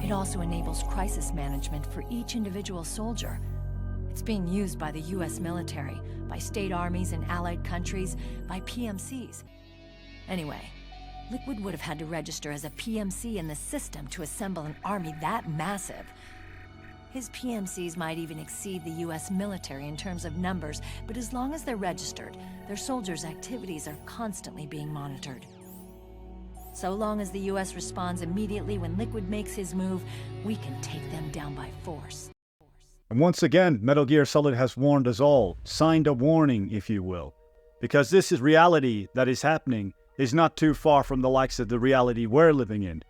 It also enables crisis management for each individual soldier. It's being used by the US military, by state armies in allied countries, by PMCs. Anyway, Liquid would have had to register as a PMC in the system to assemble an army that massive. His PMCs might even exceed the US military in terms of numbers, but as long as they're registered, their soldiers' activities are constantly being monitored. So long as the US responds immediately when Liquid makes his move, we can take them down by force. And once again, Metal Gear Solid has warned us all, signed a warning, if you will. Because this is reality that is happening, is not too far from the likes of the reality we're living in.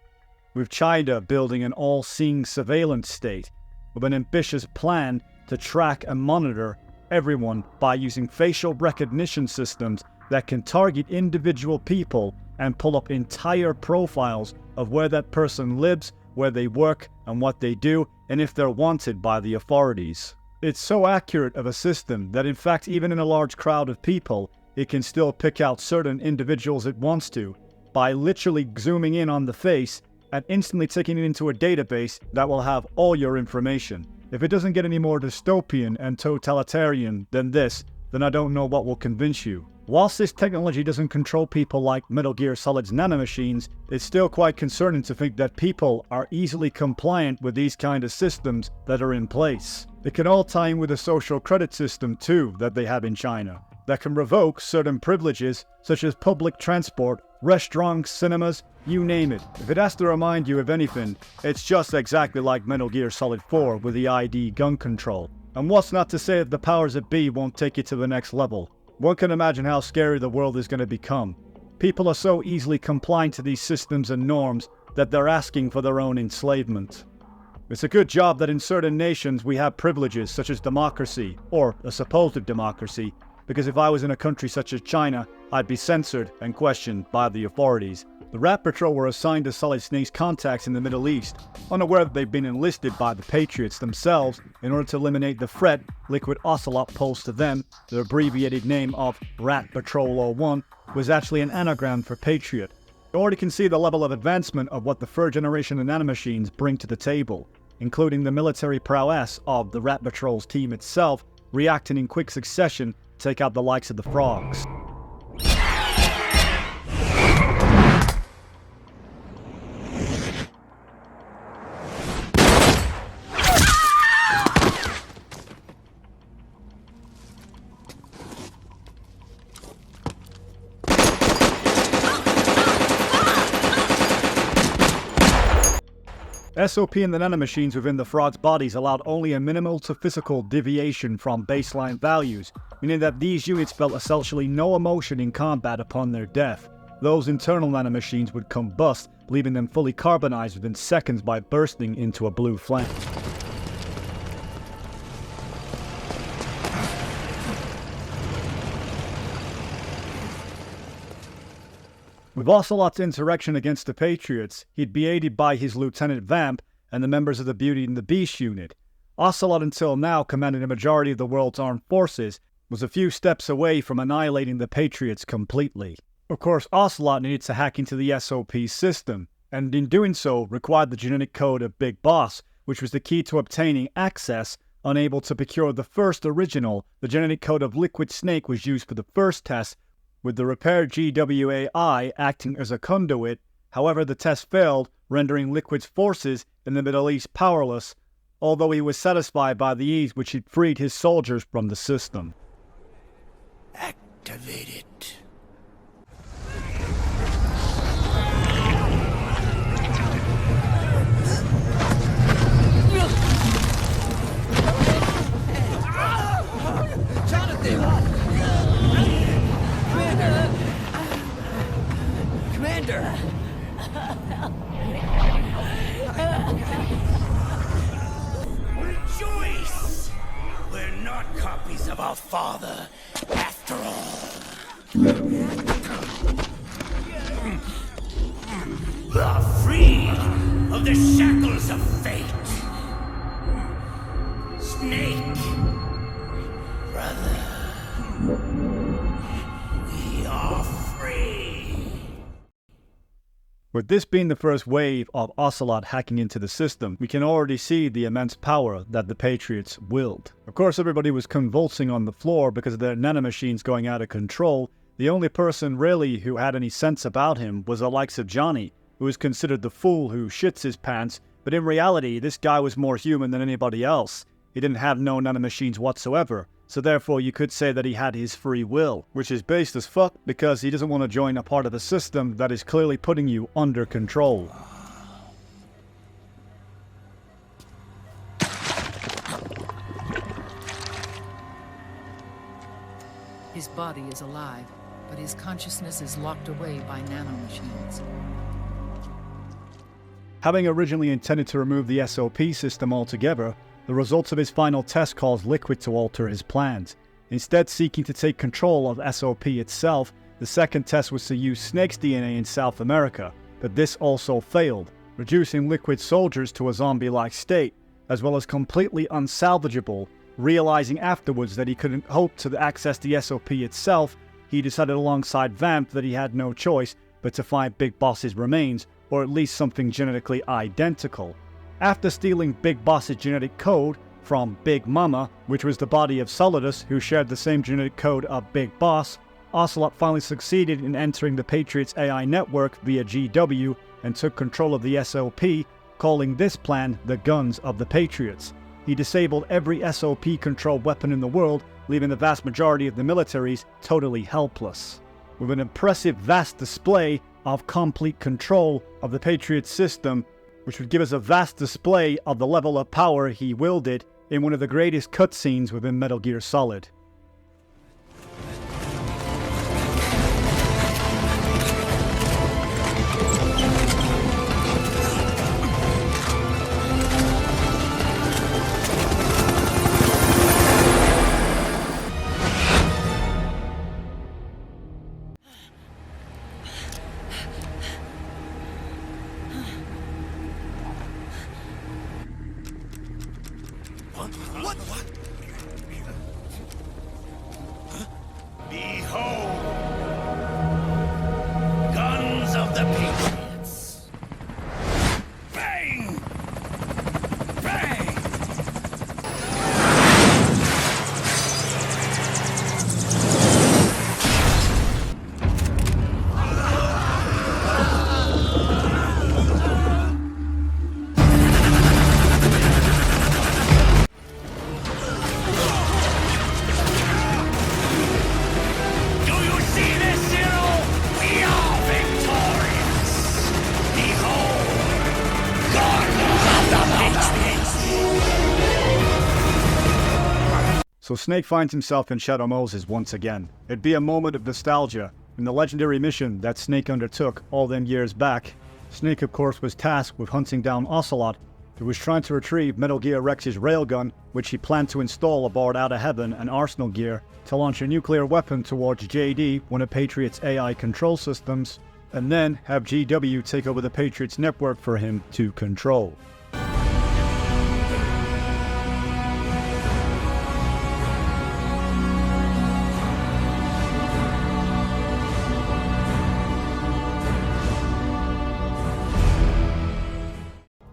With China building an all-seeing surveillance state, with an ambitious plan to track and monitor everyone by using facial recognition systems that can target individual people and pull up entire profiles of where that person lives, where they work, and what they do, and if they're wanted by the authorities. It's so accurate of a system that in fact even in a large crowd of people, it can still pick out certain individuals it wants to by literally zooming in on the face and instantly taking it into a database that will have all your information. If it doesn't get any more dystopian and totalitarian than this, then I don't know what will convince you. Whilst this technology doesn't control people like Metal Gear Solid's nanomachines, it's still quite concerning to think that people are easily compliant with these kind of systems that are in place. It can all tie in with a social credit system too that they have in China, that can revoke certain privileges such as public transport Restaurants, cinemas, you name it. If it has to remind you of anything, it's just exactly like Metal Gear Solid 4 with the ID gun control. And what's not to say that the powers that be won't take you to the next level? One can imagine how scary the world is going to become. People are so easily compliant to these systems and norms that they're asking for their own enslavement. It's a good job that in certain nations we have privileges such as democracy, or a supposed democracy, because if I was in a country such as China, I'd be censored and questioned by the authorities. The Rat Patrol were assigned to Solid Snake's contacts in the Middle East, unaware that they've been enlisted by the Patriots themselves in order to eliminate the threat Liquid Ocelot posed to them. The abbreviated name of Rat Patrol 01 was actually an anagram for Patriot. You already can see the level of advancement of what the third generation of nanomachines bring to the table, including the military prowess of the Rat Patrol's team itself, reacting in quick succession to take out the likes of the frogs. SOP and the nanomachines within the frogs' bodies allowed only a minimal to physical deviation from baseline values, meaning that these units felt essentially no emotion in combat upon their death. Those internal nanomachines would combust, leaving them fully carbonized within seconds by bursting into a blue flame. With Ocelot's insurrection against the Patriots, he'd be aided by his Lieutenant Vamp and the members of the Beauty and the Beast unit. Ocelot, until now commanding a majority of the world's armed forces, was a few steps away from annihilating the Patriots completely. Of course, Ocelot needed to hack into the SOP system, and in doing so required the genetic code of Big Boss, which was the key to obtaining access. Unable to procure the first original, the genetic code of Liquid Snake was used for the first test, with the repaired GWAI acting as a conduit. However, the test failed, rendering Liquid's forces in the Middle East powerless, although he was satisfied by the ease which he'd freed his soldiers from the system. Activate it. Commander! Rejoice! We're not copies of our father, after all. We are free of the shackles of fate. Snake, brother, we are free. With this being the first wave of Ocelot hacking into the system, we can already see the immense power that the Patriots willed. Of course, everybody was convulsing on the floor because of their nanomachines going out of control. The only person really who had any sense about him was the likes of Johnny, who was considered the fool who shits his pants, but in reality, this guy was more human than anybody else. He didn't have no nanomachines whatsoever, so therefore you could say that he had his free will, which is based as fuck because he doesn't want to join a part of the system that is clearly putting you under control. His body is alive, but his consciousness is locked away by nanomachines. Having originally intended to remove the SOP system altogether, the results of his final test caused Liquid to alter his plans. Instead, seeking to take control of SOP itself, the second test was to use Snake's DNA in South America, but this also failed, reducing Liquid's soldiers to a zombie-like state, as well as completely unsalvageable. Realizing afterwards that he couldn't hope to access the SOP itself, he decided alongside Vamp that he had no choice but to find Big Boss's remains, or at least something genetically identical. After stealing Big Boss's genetic code from Big Mama, which was the body of Solidus, who shared the same genetic code of Big Boss, Ocelot finally succeeded in entering the Patriots' AI network via GW and took control of the SOP, calling this plan the Guns of the Patriots. He disabled every SOP-controlled weapon in the world, leaving the vast majority of the militaries totally helpless. With an impressive vast display, of complete control of the Patriots system, which would give us a vast display of the level of power he wielded in one of the greatest cutscenes within Metal Gear Solid. What? Behold! Guns of the Patriots! Bang! Bang! So Snake finds himself in Shadow Moses once again. It'd be a moment of nostalgia. In the legendary mission that Snake undertook all them years back, Snake of course was tasked with hunting down Ocelot, who was trying to retrieve Metal Gear Rex's railgun, which he planned to install aboard Out of Heaven and Arsenal Gear to launch a nuclear weapon towards JD, one of Patriot's AI control systems, and then have GW take over the Patriots network for him to control.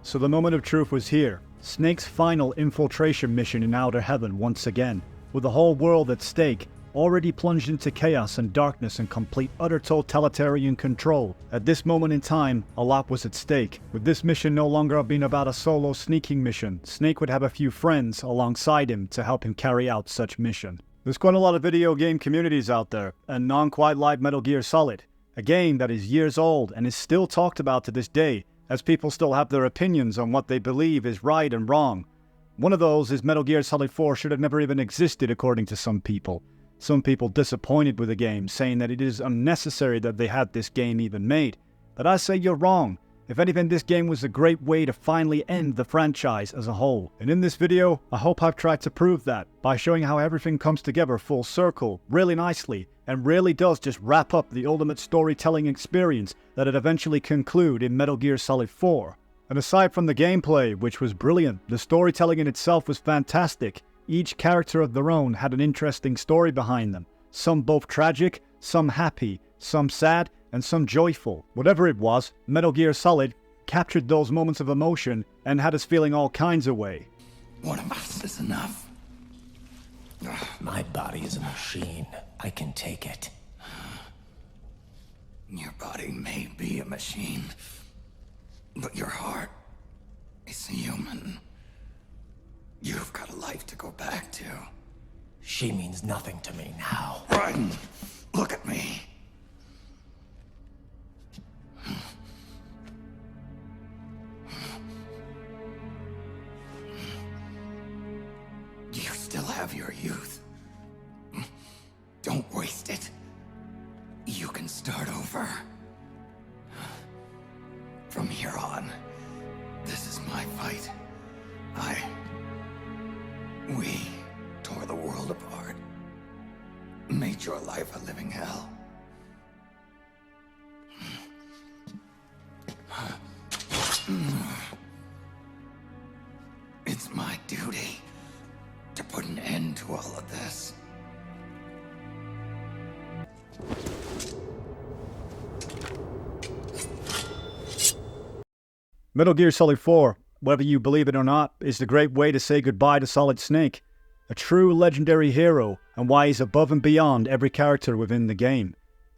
So the moment of truth was here. Snake's final infiltration mission in Outer Heaven once again, with the whole world at stake, already plunged into chaos and darkness and complete utter totalitarian control. At this moment in time, a lot was at stake. With this mission no longer being about a solo sneaking mission, Snake would have a few friends alongside him to help him carry out such mission. There's quite a lot of video game communities out there, and none quite like Metal Gear Solid, a game that is years old and is still talked about to this day, as people still have their opinions on what they believe is right and wrong. One of those is Metal Gear Solid 4 should have never even existed according to some people. Some people disappointed with the game, saying that it is unnecessary that they had this game even made. But I say you're wrong. If anything, this game was a great way to finally end the franchise as a whole. And in this video, I hope I've tried to prove that by showing how everything comes together full circle, really nicely, and really does just wrap up the ultimate storytelling experience that it eventually conclude in Metal Gear Solid 4. And aside from the gameplay, which was brilliant, the storytelling in itself was fantastic. Each character of their own had an interesting story behind them, some both tragic, some happy, some sad, and some joyful. Whatever it was, Metal Gear Solid captured those moments of emotion and had us feeling all kinds of way. One of us is enough. My body is a machine. I can take it. Your body may be a machine, but your heart is human. You've got a life to go back to. She means nothing to me now. Raiden, look at me. You still have your youth. Don't waste it. You can start over. From here on, this is my fight. We tore the world apart. Made your life a living hell. It's my duty to put an end to all of this. Metal Gear Solid 4, whether you believe it or not, is the great way to say goodbye to Solid Snake. A true legendary hero, and why he's above and beyond every character within the game.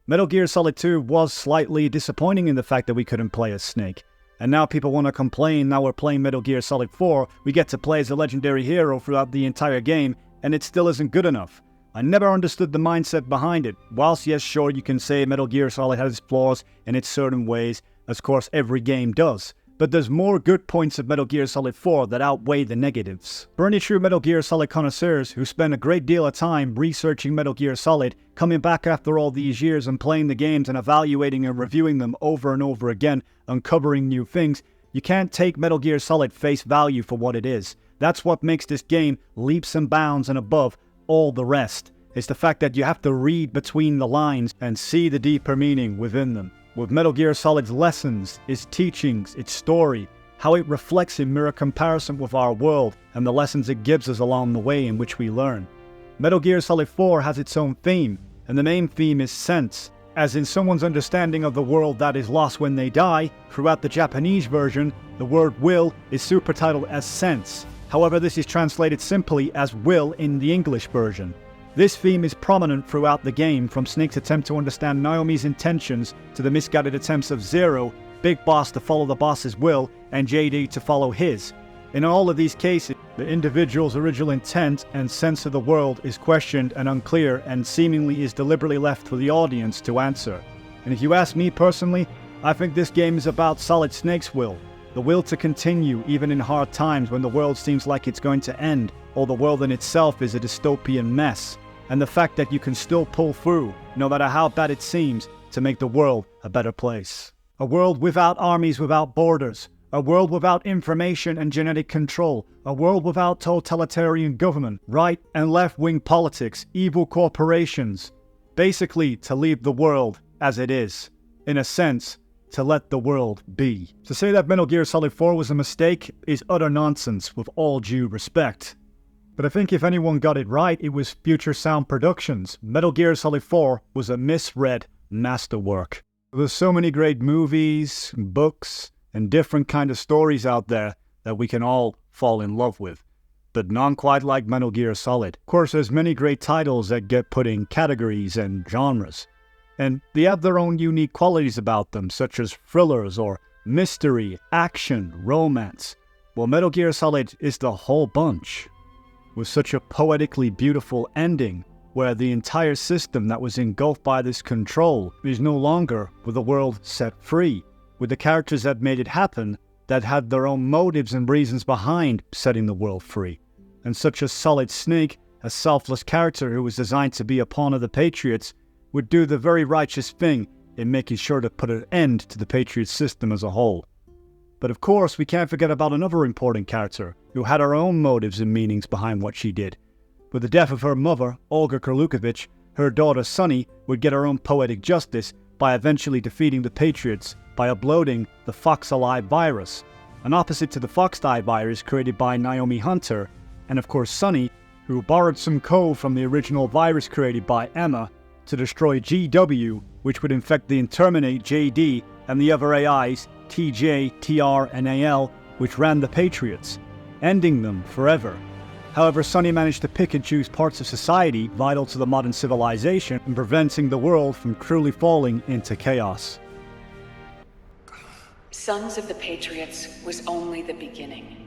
Metal Gear Solid 2 was slightly disappointing in the fact that we couldn't play as Snake. And now people want to complain now we're playing Metal Gear Solid 4, we get to play as a legendary hero throughout the entire game, and it still isn't good enough. I never understood the mindset behind it. Whilst yes, sure, you can say Metal Gear Solid has its flaws in its certain ways, as of course every game does. But there's more good points of Metal Gear Solid 4 that outweigh the negatives. For any true Metal Gear Solid connoisseurs who spend a great deal of time researching Metal Gear Solid, coming back after all these years and playing the games and evaluating and reviewing them over and over again, uncovering new things, you can't take Metal Gear Solid face value for what it is. That's what makes this game leaps and bounds and above all the rest. It's the fact that you have to read between the lines and see the deeper meaning within them. With Metal Gear Solid's lessons, its teachings, its story, how it reflects in mirror comparison with our world, and the lessons it gives us along the way in which we learn. Metal Gear Solid 4 has its own theme, and the main theme is sense, as in someone's understanding of the world that is lost when they die. Throughout the Japanese version, the word will is supertitled as sense. However, this is translated simply as will in the English version. This theme is prominent throughout the game, from Snake's attempt to understand Naomi's intentions to the misguided attempts of Zero, Big Boss to follow the boss's will, and JD to follow his. In all of these cases, the individual's original intent and sense of the world is questioned and unclear, and seemingly is deliberately left for the audience to answer. And if you ask me personally, I think this game is about Solid Snake's will. The will to continue even in hard times when the world seems like it's going to end, or the world in itself is a dystopian mess. And the fact that you can still pull through, no matter how bad it seems, to make the world a better place. A world without armies, without borders. A world without information and genetic control. A world without totalitarian government, right and left-wing politics, evil corporations. Basically, to leave the world as it is. In a sense, to let the world be. To say that Metal Gear Solid 4 was a mistake is utter nonsense, with all due respect. But I think if anyone got it right, it was Future Sound Productions. Metal Gear Solid 4 was a misread masterwork. There's so many great movies, books, and different kind of stories out there that we can all fall in love with, but none quite like Metal Gear Solid. Of course, there's many great titles that get put in categories and genres, and they have their own unique qualities about them, such as thrillers or mystery, action, romance. Well, Metal Gear Solid is the whole bunch, with such a poetically beautiful ending, where the entire system that was engulfed by this control is no longer with the world set free, with the characters that made it happen that had their own motives and reasons behind setting the world free. And such a Solid Snake, a selfless character who was designed to be a pawn of the Patriots, would do the very righteous thing in making sure to put an end to the Patriot system as a whole. But of course, we can't forget about another important character who had her own motives and meanings behind what she did. With the death of her mother, Olga Kurlukovich, her daughter Sunny would get her own poetic justice by eventually defeating the Patriots by uploading the Fox Alive virus, an opposite to the Foxdie virus created by Naomi Hunter, and of course Sunny, who borrowed some code from the original virus created by Emma to destroy GW, which would infect and terminate JD and the other AIs, TJ, TR, and AL, which ran the Patriots, ending them forever. However, Sunny managed to pick and choose parts of society vital to the modern civilization and preventing the world from truly falling into chaos. Sons of the Patriots was only the beginning.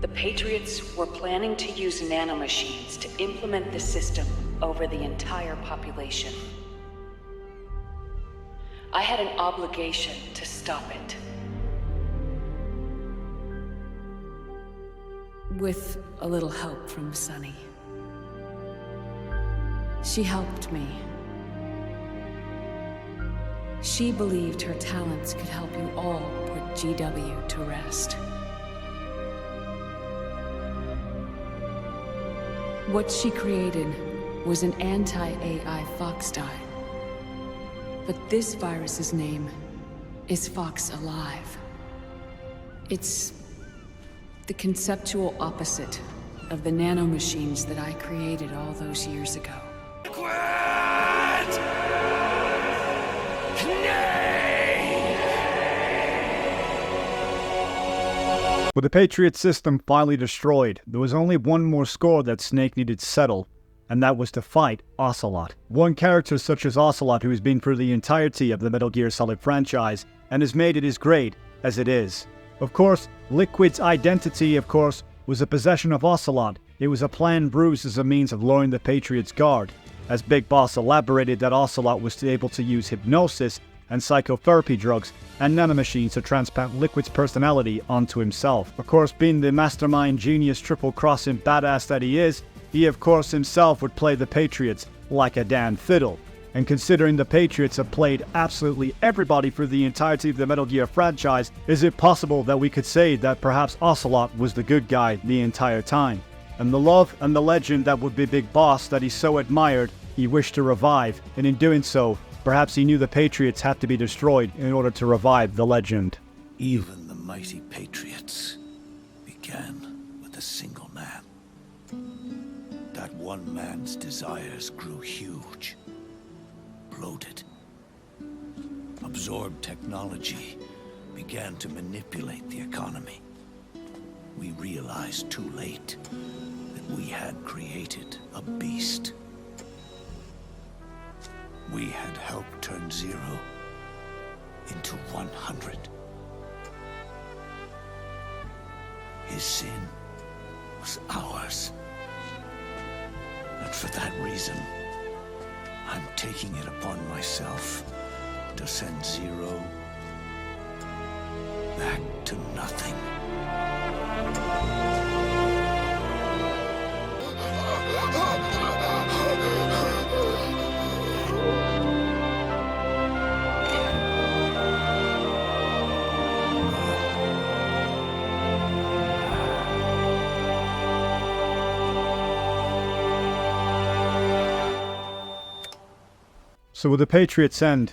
The Patriots were planning to use nanomachines to implement the system over the entire population. I had an obligation to stop it. With a little help from Sunny. She helped me. She believed her talents could help you all put GW to rest. What she created was an anti-AI Foxdie. But this virus's name is Fox Alive. It's the conceptual opposite of the nanomachines that I created all those years ago. With the Patriot system finally destroyed, there was only one more score that Snake needed to settle, and that was to fight Ocelot. One character such as Ocelot, who has been through the entirety of the Metal Gear Solid franchise and has made it as great as it is. Of course, Liquid's identity, was the possession of Ocelot, It was a plan bruised as a means of lowering the Patriots' guard, as Big Boss elaborated that Ocelot was able to use hypnosis and psychotherapy drugs and nanomachines to transplant Liquid's personality onto himself. Of course, being the mastermind, genius, triple-crossing badass that he is, he of course himself would play the Patriots like a damn fiddle. And considering the Patriots have played absolutely everybody for the entirety of the Metal Gear franchise, is it possible that we could say that perhaps Ocelot was the good guy the entire time? And the love and the legend that would be Big Boss that he so admired, he wished to revive, and in doing so, perhaps he knew the Patriots had to be destroyed in order to revive the legend. Even the mighty Patriots began with a single man. That one man's desires grew huge, bloated, absorbed technology, began to manipulate the economy. We realized too late that we had created a beast. We had helped turn 0 into 100. His sin was ours. And for that reason, I'm taking it upon myself to send 0 back to nothing. So with the Patriots' end,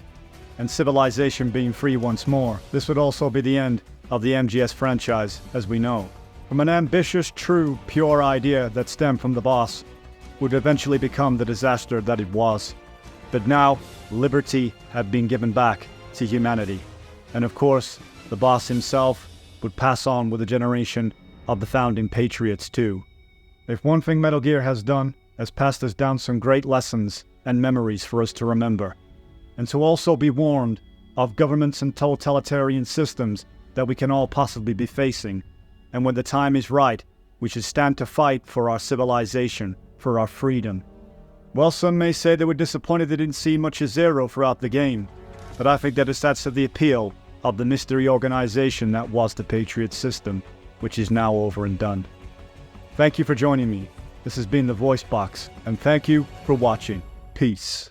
and civilization being free once more, this would also be the end of the MGS franchise as we know. From an ambitious, true, pure idea that stemmed from the boss, would eventually become the disaster that it was. But now, liberty had been given back to humanity. And of course, the boss himself would pass on with a generation of the founding Patriots too. If one thing Metal Gear has done, has passed us down some great lessons and memories for us to remember, and to also be warned of governments and totalitarian systems that we can all possibly be facing. And when the time is right, we should stand to fight for our civilization, for our freedom. Well, some may say they were disappointed they didn't see much of 0 throughout the game, but I think that adds to the appeal of the mystery organization that was the Patriot system, which is now over and done. Thank you for joining me. This has been The Voice Box, and thank you for watching. Peace.